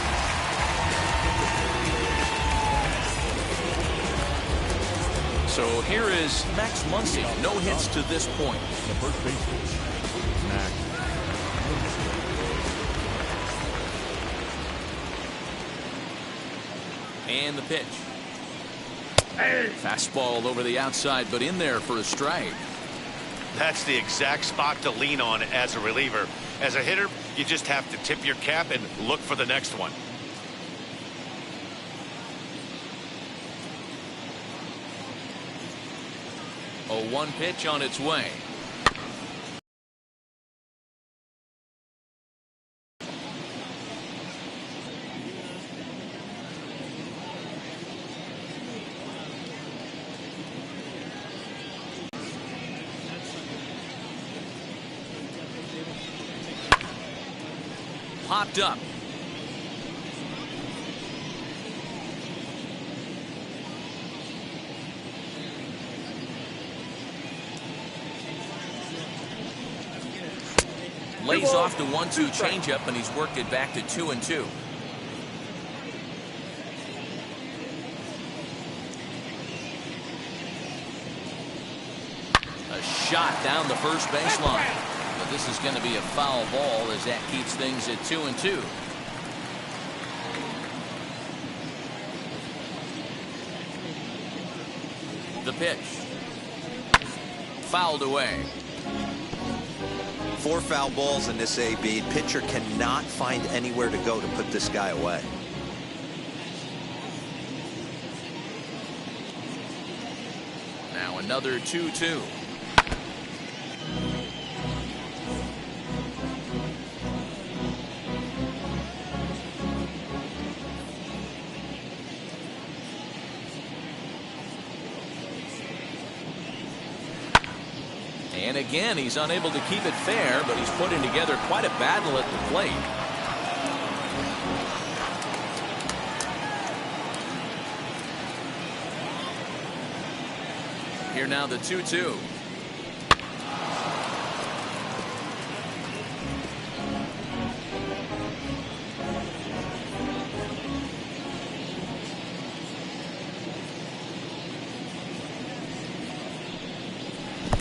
So here is Max Muncy. No hits to this point. The first baseman, Max. And the pitch. Fastball over the outside, but in there for a strike. That's the exact spot to lean on as a reliever. As a hitter, you just have to tip your cap and look for the next one. A 1 pitch on its way. Popped up. Lays off the 1-2 changeup, and he's worked it back to 2-2. A shot down the first baseline. But this is going to be a foul ball as that keeps things at 2-2. The pitch. Fouled away. 4 foul balls in this AB. Pitcher cannot find anywhere to go to put this guy away. Now another 2-2. And again, he's unable to keep it fair, but he's putting together quite a battle at the plate. Here now the 2-2.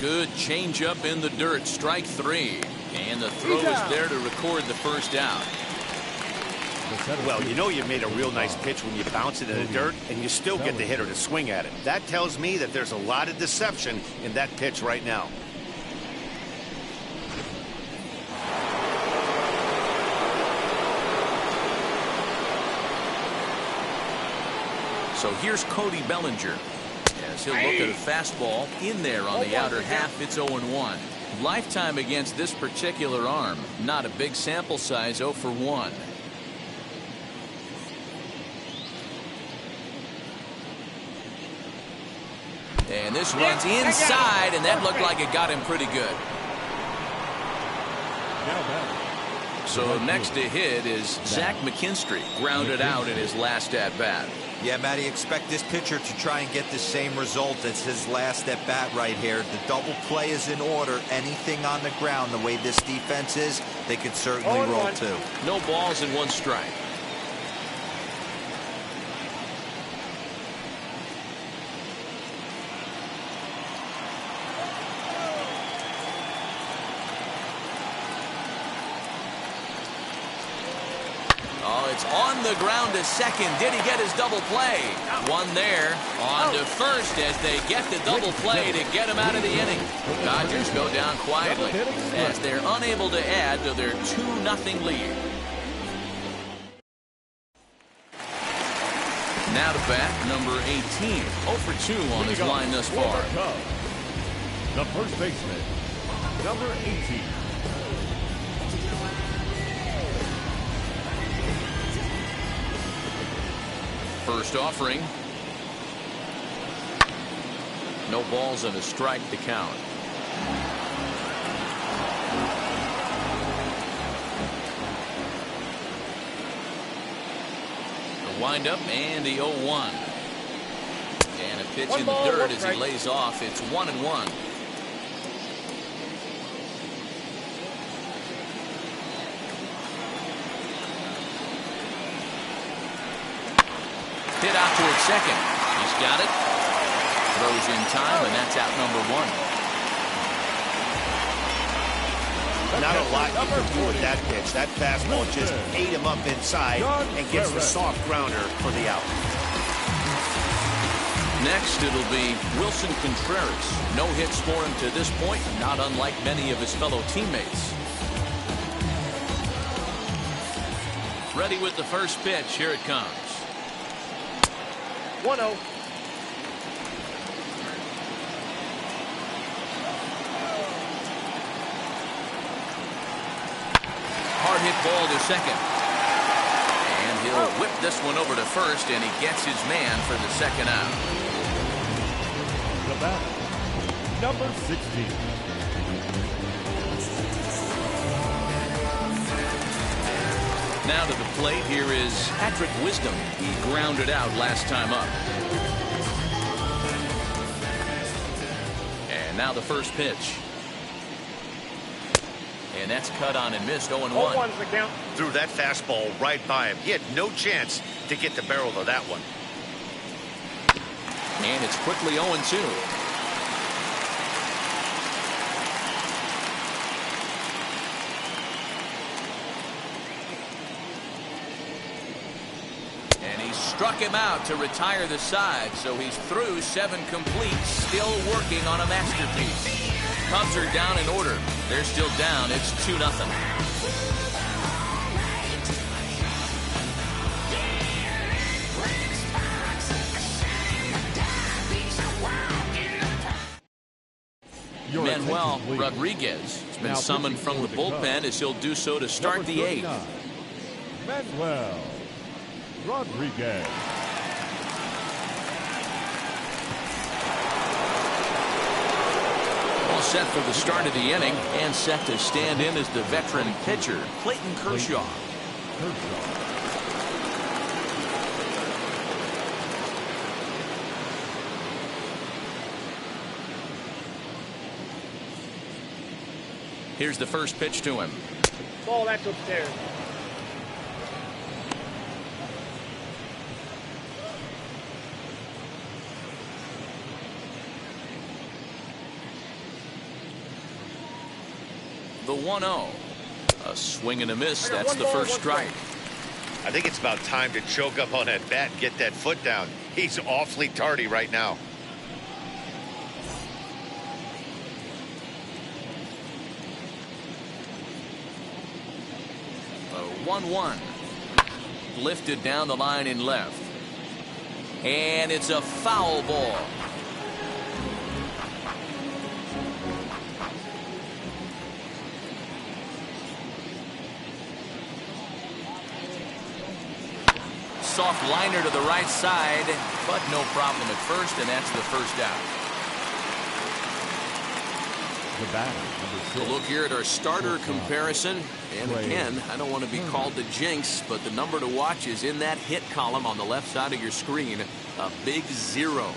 Good changeup in the dirt. Strike 3. And the throw is there to record the first out. Well, you know you made a real nice pitch when you bounce it in the dirt and you still get the hitter to swing at it. That tells me that there's a lot of deception in that pitch right now. So here's Cody Bellinger. As he'll look at a fastball in there on the outer half. It's 0-1. Lifetime against this particular arm. Not a big sample size, 0 for 1. And this one's inside, and that looked like it got him pretty good. So next to hit is Zach McKinstry, grounded out in his last at-bat. Yeah, Matty, expect this pitcher to try and get the same result as his last at-bat right here. The double play is in order. Anything on the ground, the way this defense is, they could certainly roll too. No balls and 1 strike. It's on the ground to second. Did he get his double play? One there. On to first as they get the double play to get him out of the inning. Dodgers go down quietly as they're unable to add to their 2-0 lead. Now to bat, number 18. 0 for 2 on his line thus far. The first baseman, number 18. First offering. No balls and a strike to count. The windup and the 0-1. And a pitch in the dirt as he lays off. It's 1-1. Hit out towards second. He's got it. Throws in time, and that's out number 1. Not a lot you can do with that pitch. That fastball just ate him up inside and gets the soft grounder for the out. Next, it'll be Wilson Contreras. No hits for him to this point, not unlike many of his fellow teammates. Ready with the first pitch. Here it comes. 1-0. Hard hit ball to second. And he'll whip this one over to first, and he gets his man for the second out. The batter, number 16. Now to the plate, here is Patrick Wisdom. He grounded out last time up. And now the first pitch. And that's cut on and missed. 0-1. 0-1's the count. Threw that fastball right by him. He had no chance to get the barrel of that one. And it's quickly 0-2. Struck him out to retire the side, so he's through 7 complete, still working on a masterpiece. Cubs are down in order. They're still down. It's 2-0. Manuel Rodriguez has been summoned from the bullpen as he'll do so to start the 8th. Manuel Rodriguez. All set for the start of the inning and set to stand in as the veteran pitcher, Clayton Kershaw. Here's the first pitch to him. Ball, that's upstairs. The 1-0. A swing and a miss. That's the first strike. I think it's about time to choke up on that bat and get that foot down. He's awfully tardy right now. The 1-1. Lifted down the line in left. And it's a foul ball. Soft liner to the right side, but no problem at first, and that's the first out. The batter, number 6. A look here at our starter comparison. And again, I don't want to be called the jinx, but the number to watch is in that hit column on the left side of your screen, a big 0.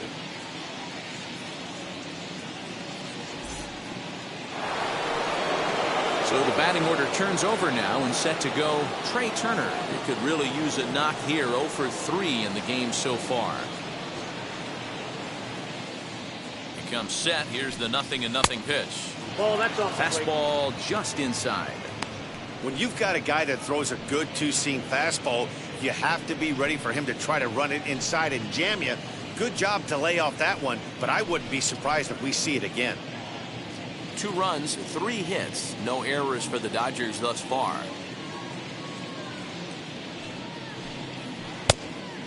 So the batting order turns over now and set to go Trey Turner. It could really use a knock here. 0 for 3 in the game so far. He comes set. Here's the 0-0 pitch. Ball, that's off. Fastball just inside. When you've got a guy that throws a good two-seam fastball, you have to be ready for him to try to run it inside and jam you. Good job to lay off that one, but I wouldn't be surprised if we see it again. 2 runs, 3 hits, no errors for the Dodgers thus far.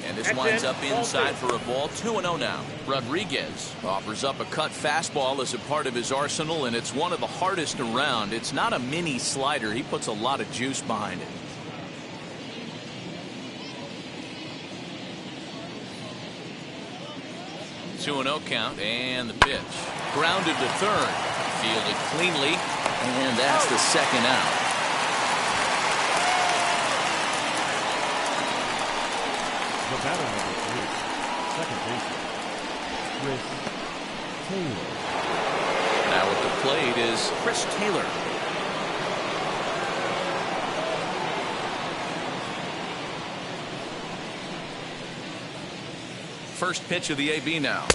And this winds up inside for a ball. 2-0 now. Rodriguez offers up a cut fastball as a part of his arsenal, and it's one of the hardest around. It's not a mini slider. He puts a lot of juice behind it. Two-0 count, and the pitch. Grounded to third. Fielded cleanly, and that's the second out. The batter, number 3. Second baseman, Chris Taylor. Now at the plate is Chris Taylor. First pitch of the AB now.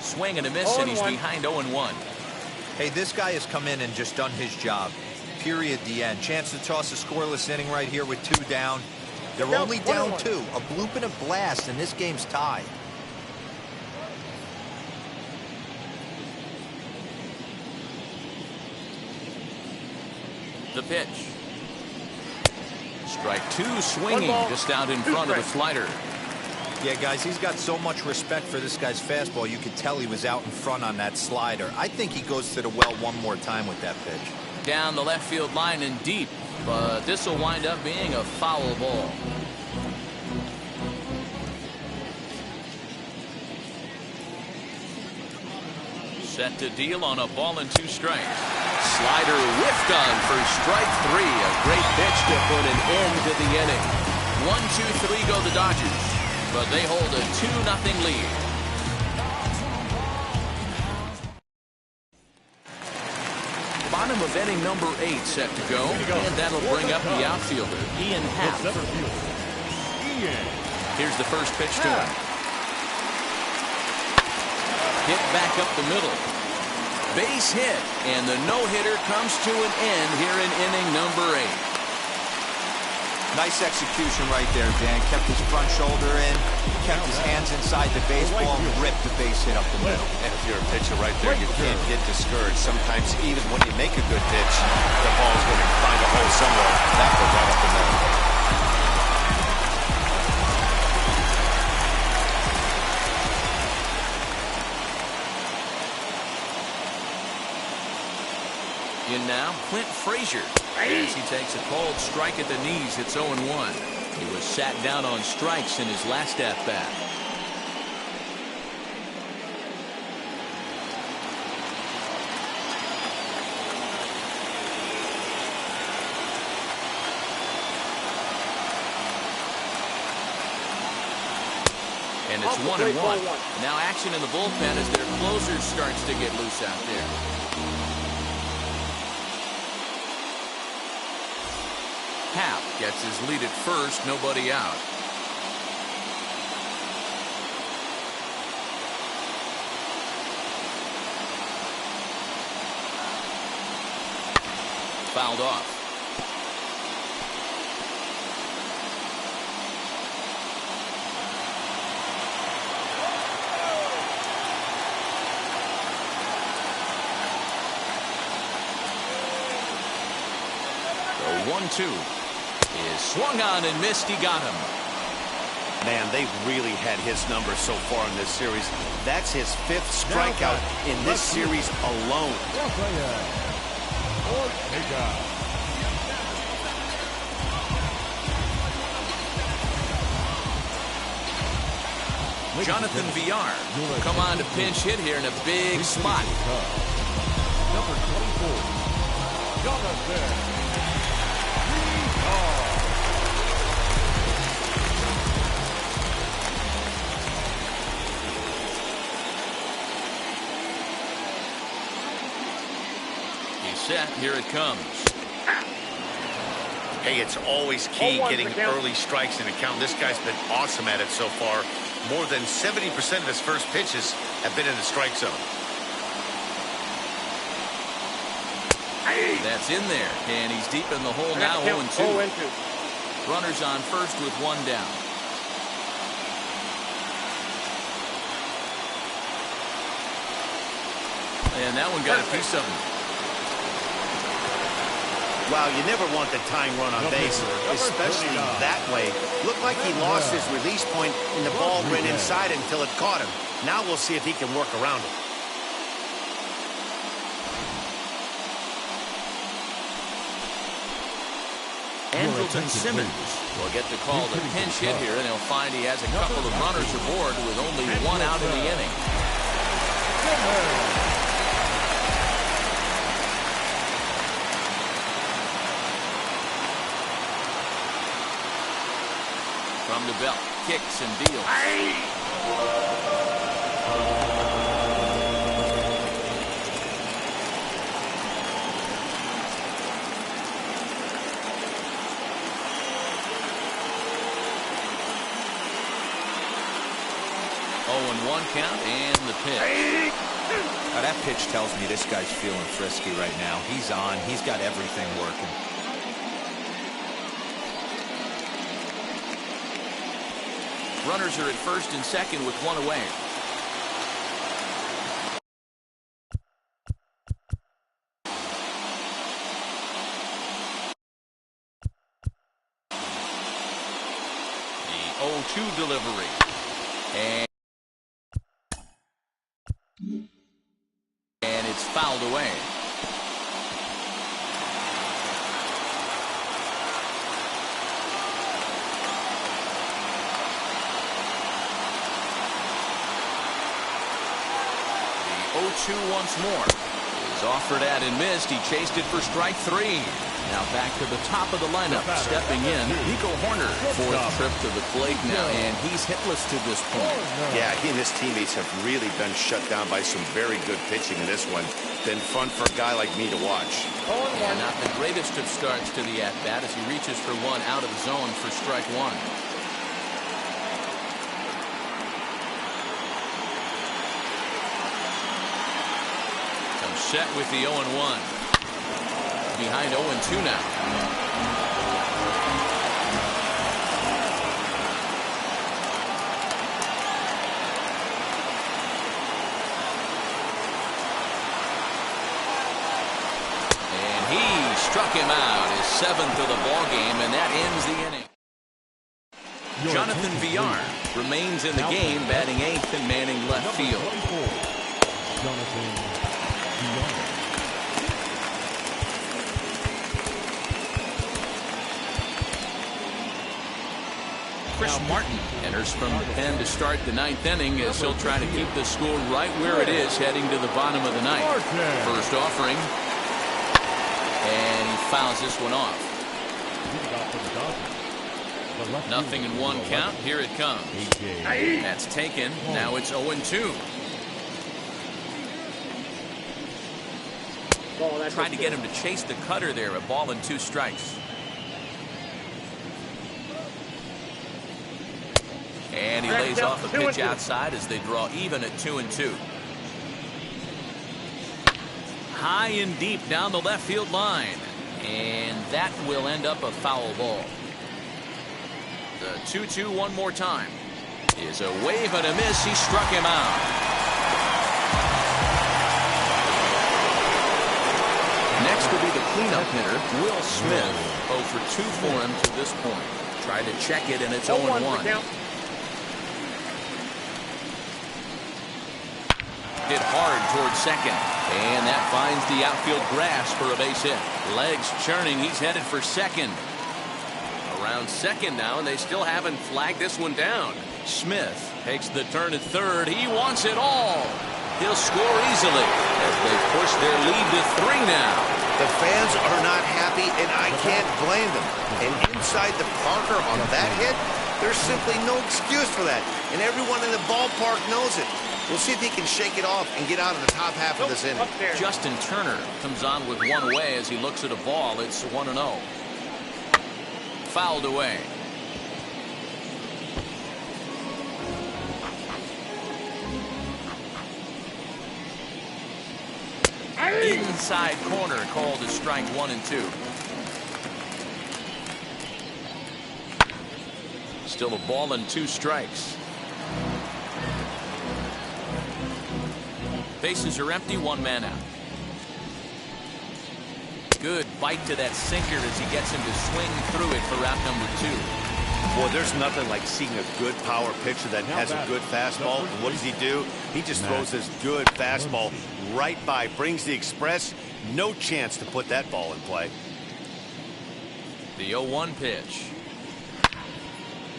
Swing and a miss, and he's behind 0-1. Hey, this guy has come in and just done his job. Period. The end. Chance to toss a scoreless inning right here with 2 down. They're only down 2. A bloop and a blast, and this game's tied. The pitch. Strike 2, swinging just out in front of the slider. Yeah, guys, he's got so much respect for this guy's fastball. You could tell he was out in front on that slider. I think he goes to the well one more time with that pitch. Down the left field line and deep, but this will wind up being a foul ball. Set to deal on a ball and 2 strikes. Slider whiffed on for strike 3. A great pitch to put an end to the inning. 1-2-3 go the Dodgers, but they hold a 2-0 lead. Bottom of inning number 8 set to go, and that'll bring up the outfielder, Ian Happ. Here's the first pitch to him. Hit back up the middle. Base hit, and the no-hitter comes to an end here in inning number 8. Nice execution right there, Dan. Kept his front shoulder in, kept his hands inside the baseball, and ripped the base hit up the middle. And if you're a pitcher right there, you can't get discouraged. Sometimes even when you make a good pitch, the ball's going to find a hole somewhere. That goes right up the middle. In now, Clint Frazier. As he takes a cold strike at the knees, it's 0-1. He was sat down on strikes in his last at-bat. And it's 1-1. Now action in the bullpen as their closer starts to get loose out there. Happ gets his lead at first, nobody out. fouled off. The 1-2 is swung on and missed. He got him. Man, they've really had his number so far in this series. That's his 5th strikeout in this series alone. Jonathan Villar will come on to pinch hit here in a big spot. Number 24, Jonathan. Set. Here it comes. Hey, it's always key getting early strikes in a count. This guy's been awesome at it so far. More than 70% of his first pitches have been in the strike zone. That's in there, and he's deep in the hole now. 0-2. Runners on first with one down. And that one got a piece of him. Wow, you never want the tying run on base, especially that way. Looked like he lost his release point and the ball ran inside until it caught him. Now we'll see if he can work around it. Andrelton Simmons will get the call to pinch hit here, and he'll find he has a couple of runners aboard with only one out in the inning. From the belt, kicks and deals. One count and the pitch. Now that pitch tells me this guy's feeling frisky right now. He's on. He's got everything working. Runners are at first and second with one away. The 0-2 delivery. And it's fouled away. The 0-2 once more. He's offered at and missed. He chased it for strike 3. Now back to the top of the lineup. Stepping in, Nico Hoerner. 4th trip to the plate now, and he's hitless to this point. Yeah, he and his teammates have really been shut down by some very good pitching in this one. Been fun for a guy like me to watch. And not the greatest of starts to the at-bat as he reaches for one out of the zone for strike 1. Set with the 0-1. Behind 0-2 now. And he struck him out, his 7th of the ball game, and that ends the inning. Jonathan Villar remains in the game, batting 8th and manning left field. Jonathan Chris Martin enters from the pen to start the 9th inning as he'll try to keep the score right where it is heading to the bottom of the 9th. First offering, and he fouls this one off. Nothing in one count. Here it comes. That's taken. Now it's 0-2. Tried to get him to chase the cutter there. A ball and 2 strikes. And he lays off a pitch outside as they draw even at 2-2. High and deep down the left field line. And that will end up a foul ball. The 2-2 one more time. Is a wave and a miss. He struck him out. Next will be the cleanup hitter, Will Smith. 0 for 2 for him to this point. Tried to check it, and it's 0-1. Hit hard towards second. And that finds the outfield grass for a base hit. Legs churning. He's headed for second. Around second now, and they still haven't flagged this one down. Smith takes the turn at third. He wants it all. He'll score easily as they push their lead to 3 now. The fans are not happy, and I can't blame them. And inside the Parker on that hit, there's simply no excuse for that. And everyone in the ballpark knows it. We'll see if he can shake it off and get out of the top half of this inning. Justin Turner comes on with one away as he looks at a ball. It's 1-0. Fouled away. Inside corner called as strike 1 and 2. Still a ball and 2 strikes. Bases are empty, 1 man out. Good bite to that sinker as he gets him to swing through it for out number 2. Boy, there's nothing like seeing a good power pitcher that has a good fastball. And what does he do? He just throws this good fastball right by, brings the express. No chance to put that ball in play. The 0-1 pitch.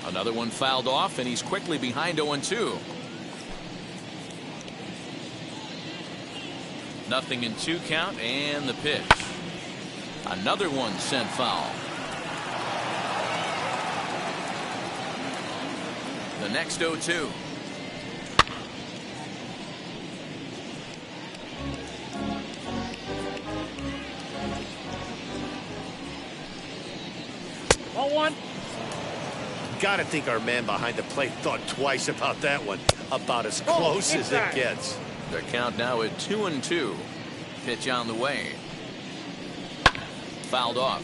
Another one fouled off, and he's quickly behind 0-2. Nothing in 2 count, and the pitch. Another one sent foul. The next 0-2. Got to think our man behind the plate thought twice about that one. About as close as it gets. The count now at 2-2. Pitch on the way. Fouled off.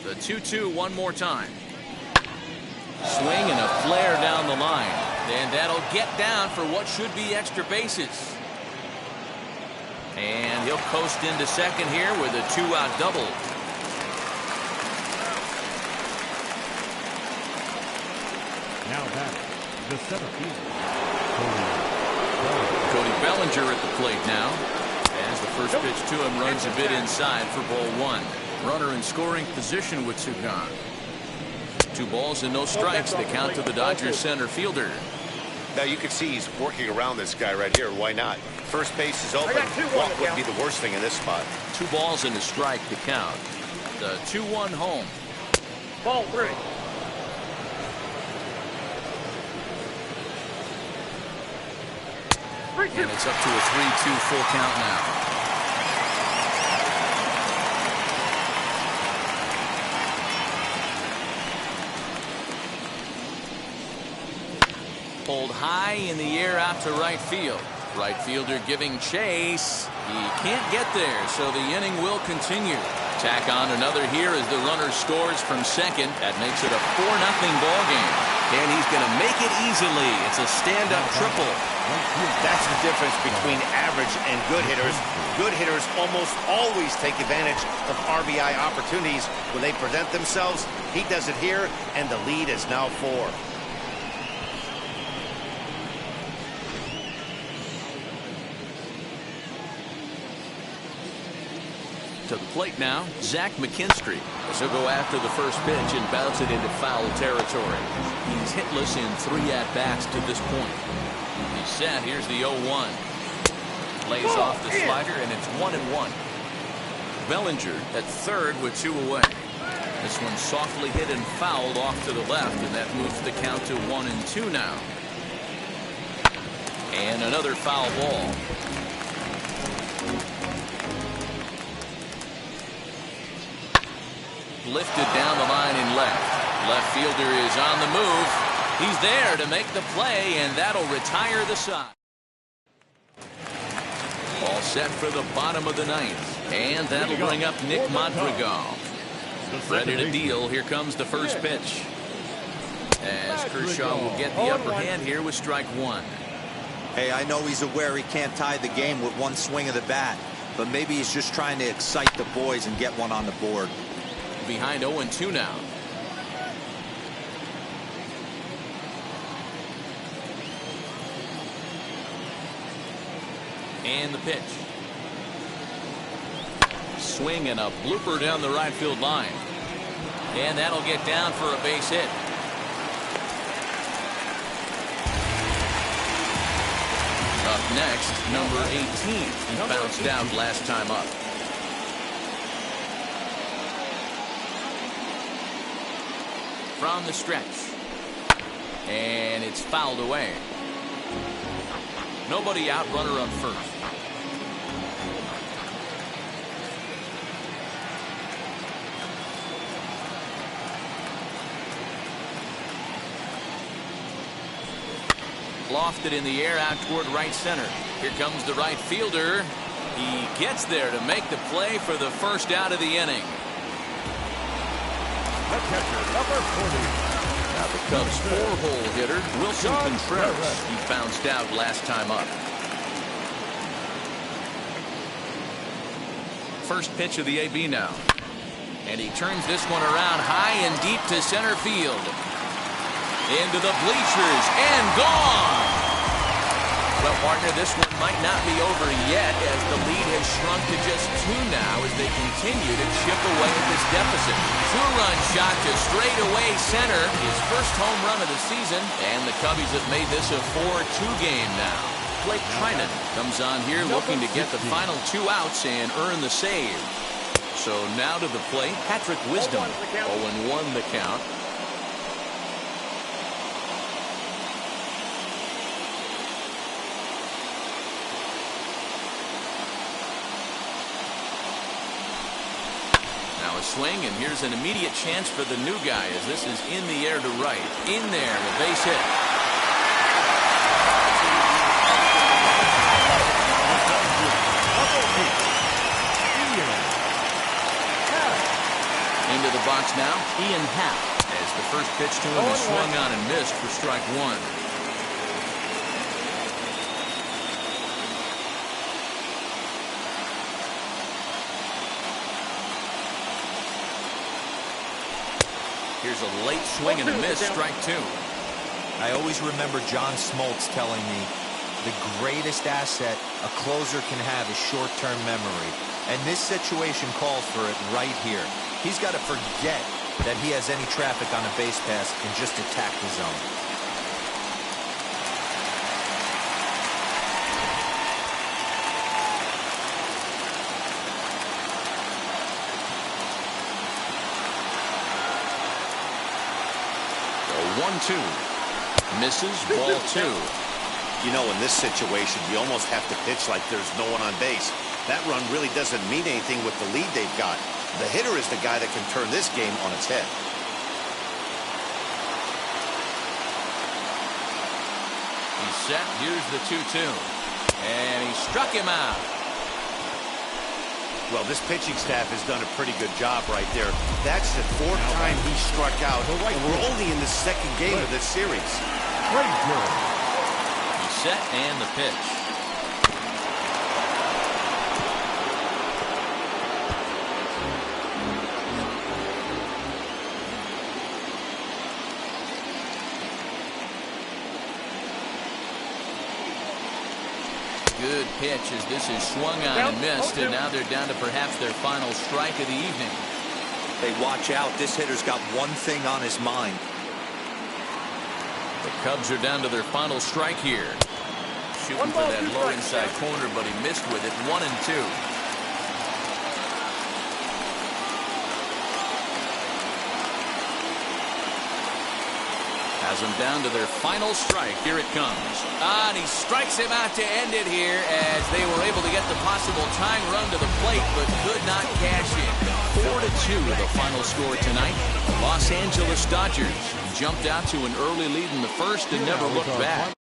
The 2-2 one more time. Swing and a flare down the line. And that'll get down for what should be extra bases. And he'll coast into second here with a 2-out double. Now back, the center fielder, Cody Bellinger at the plate now. As the first pitch to him runs a bit inside for ball 1. Runner in scoring position with 2 gone. 2 balls and no strikes. The count to the Dodgers center fielder. Now you can see he's working around this guy right here. Why not? First base is open. What would be the worst thing in this spot? 2 balls and a strike to count. The 2-1 home. Ball 3. And it's up to a 3-2 full count now. Pulled high in the air out to right field. Right fielder giving chase. He can't get there, so the inning will continue. Tack on another here as the runner scores from second. That makes it a 4-0 ball game. And he's going to make it easily. It's a stand-up triple. That's the difference between average and good hitters. Good hitters almost always take advantage of RBI opportunities when they present themselves. He does it here, and the lead is now 4. To the plate now, Zach McKinstry. As he'll go after the first pitch and bounce it into foul territory. He's hitless in 3 at-bats to this point. He's set. Here's the 0-1. Lays off the slider, and it's 1-1. Bellinger at third with 2 away. This one softly hit and fouled off to the left, and that moves the count to 1-2 now. And another foul ball. Lifted down the line in left. Left fielder is on the move. He's there to make the play, and that'll retire the side. All set for the bottom of the ninth, and that'll bring up Nick Madrigal. Ready to deal. Here comes the first pitch. As Kershaw will get the upper hand here with strike one. Hey, I know he's aware he can't tie the game with one swing of the bat, but maybe he's just trying to excite the boys and get one on the board. Behind 0-2 now. And the pitch. Swing and a blooper down the right field line. And that'll get down for a base hit. Up next, number 18. He bounced out last time up. From the stretch. And it's fouled away. Nobody out, runner on first. Lofted in the air out toward right center. Here comes the right fielder. He gets there to make the play for the first out of the inning. The catcher, number 40. Now the Cubs four-hole hitter, Wilson Contreras. He bounced out last time up. First pitch of the AB now. And he turns this one around high and deep to center field. Into the bleachers and gone. Well, partner, this one might not be over yet as the lead has shrunk to just 2 now as they continue to chip away at this deficit. 2-run shot to straightaway center. His first home run of the season, and the Cubbies have made this a 4-2 game now. Blake Treinen comes on here looking to get the final 2 outs and earn the save. So now to the plate, Patrick Wisdom. 0-1 the count. Swing, and here's an immediate chance for the new guy as this is in the air to right. In there, a base hit. Into the box now, Ian Happ, as the first pitch to him is swung on and missed for strike one. Here's a late swing and a miss, strike two. I always remember John Smoltz telling me the greatest asset a closer can have is short-term memory. And this situation calls for it right here. He's got to forget that he has any traffic on a base pass and just attack the zone. The 1-2. Misses, ball 2. You know, in this situation, you almost have to pitch like there's no one on base. That run really doesn't mean anything with the lead they've got. The hitter is the guy that can turn this game on its head. He's set. Here's the 2-2. And he struck him out. Well, this pitching staff has done a pretty good job right there. That's the 4th time he struck out. And we're only in the 2nd game of this series. He's set and the pitch. Good pitch as this is swung on and missed, and now they're down to perhaps their final strike of the evening. Hey, watch out. This hitter's got one thing on his mind. The Cubs are down to their final strike here. Shooting for that low inside corner, but he missed with it. 1-2. Has them down to their final strike. Here it comes. And he strikes him out to end it here as they were able to get the possible tying run to the plate, but could not cash in. 4-2 the final score tonight. Los Angeles Dodgers jumped out to an early lead in the first and never looked back.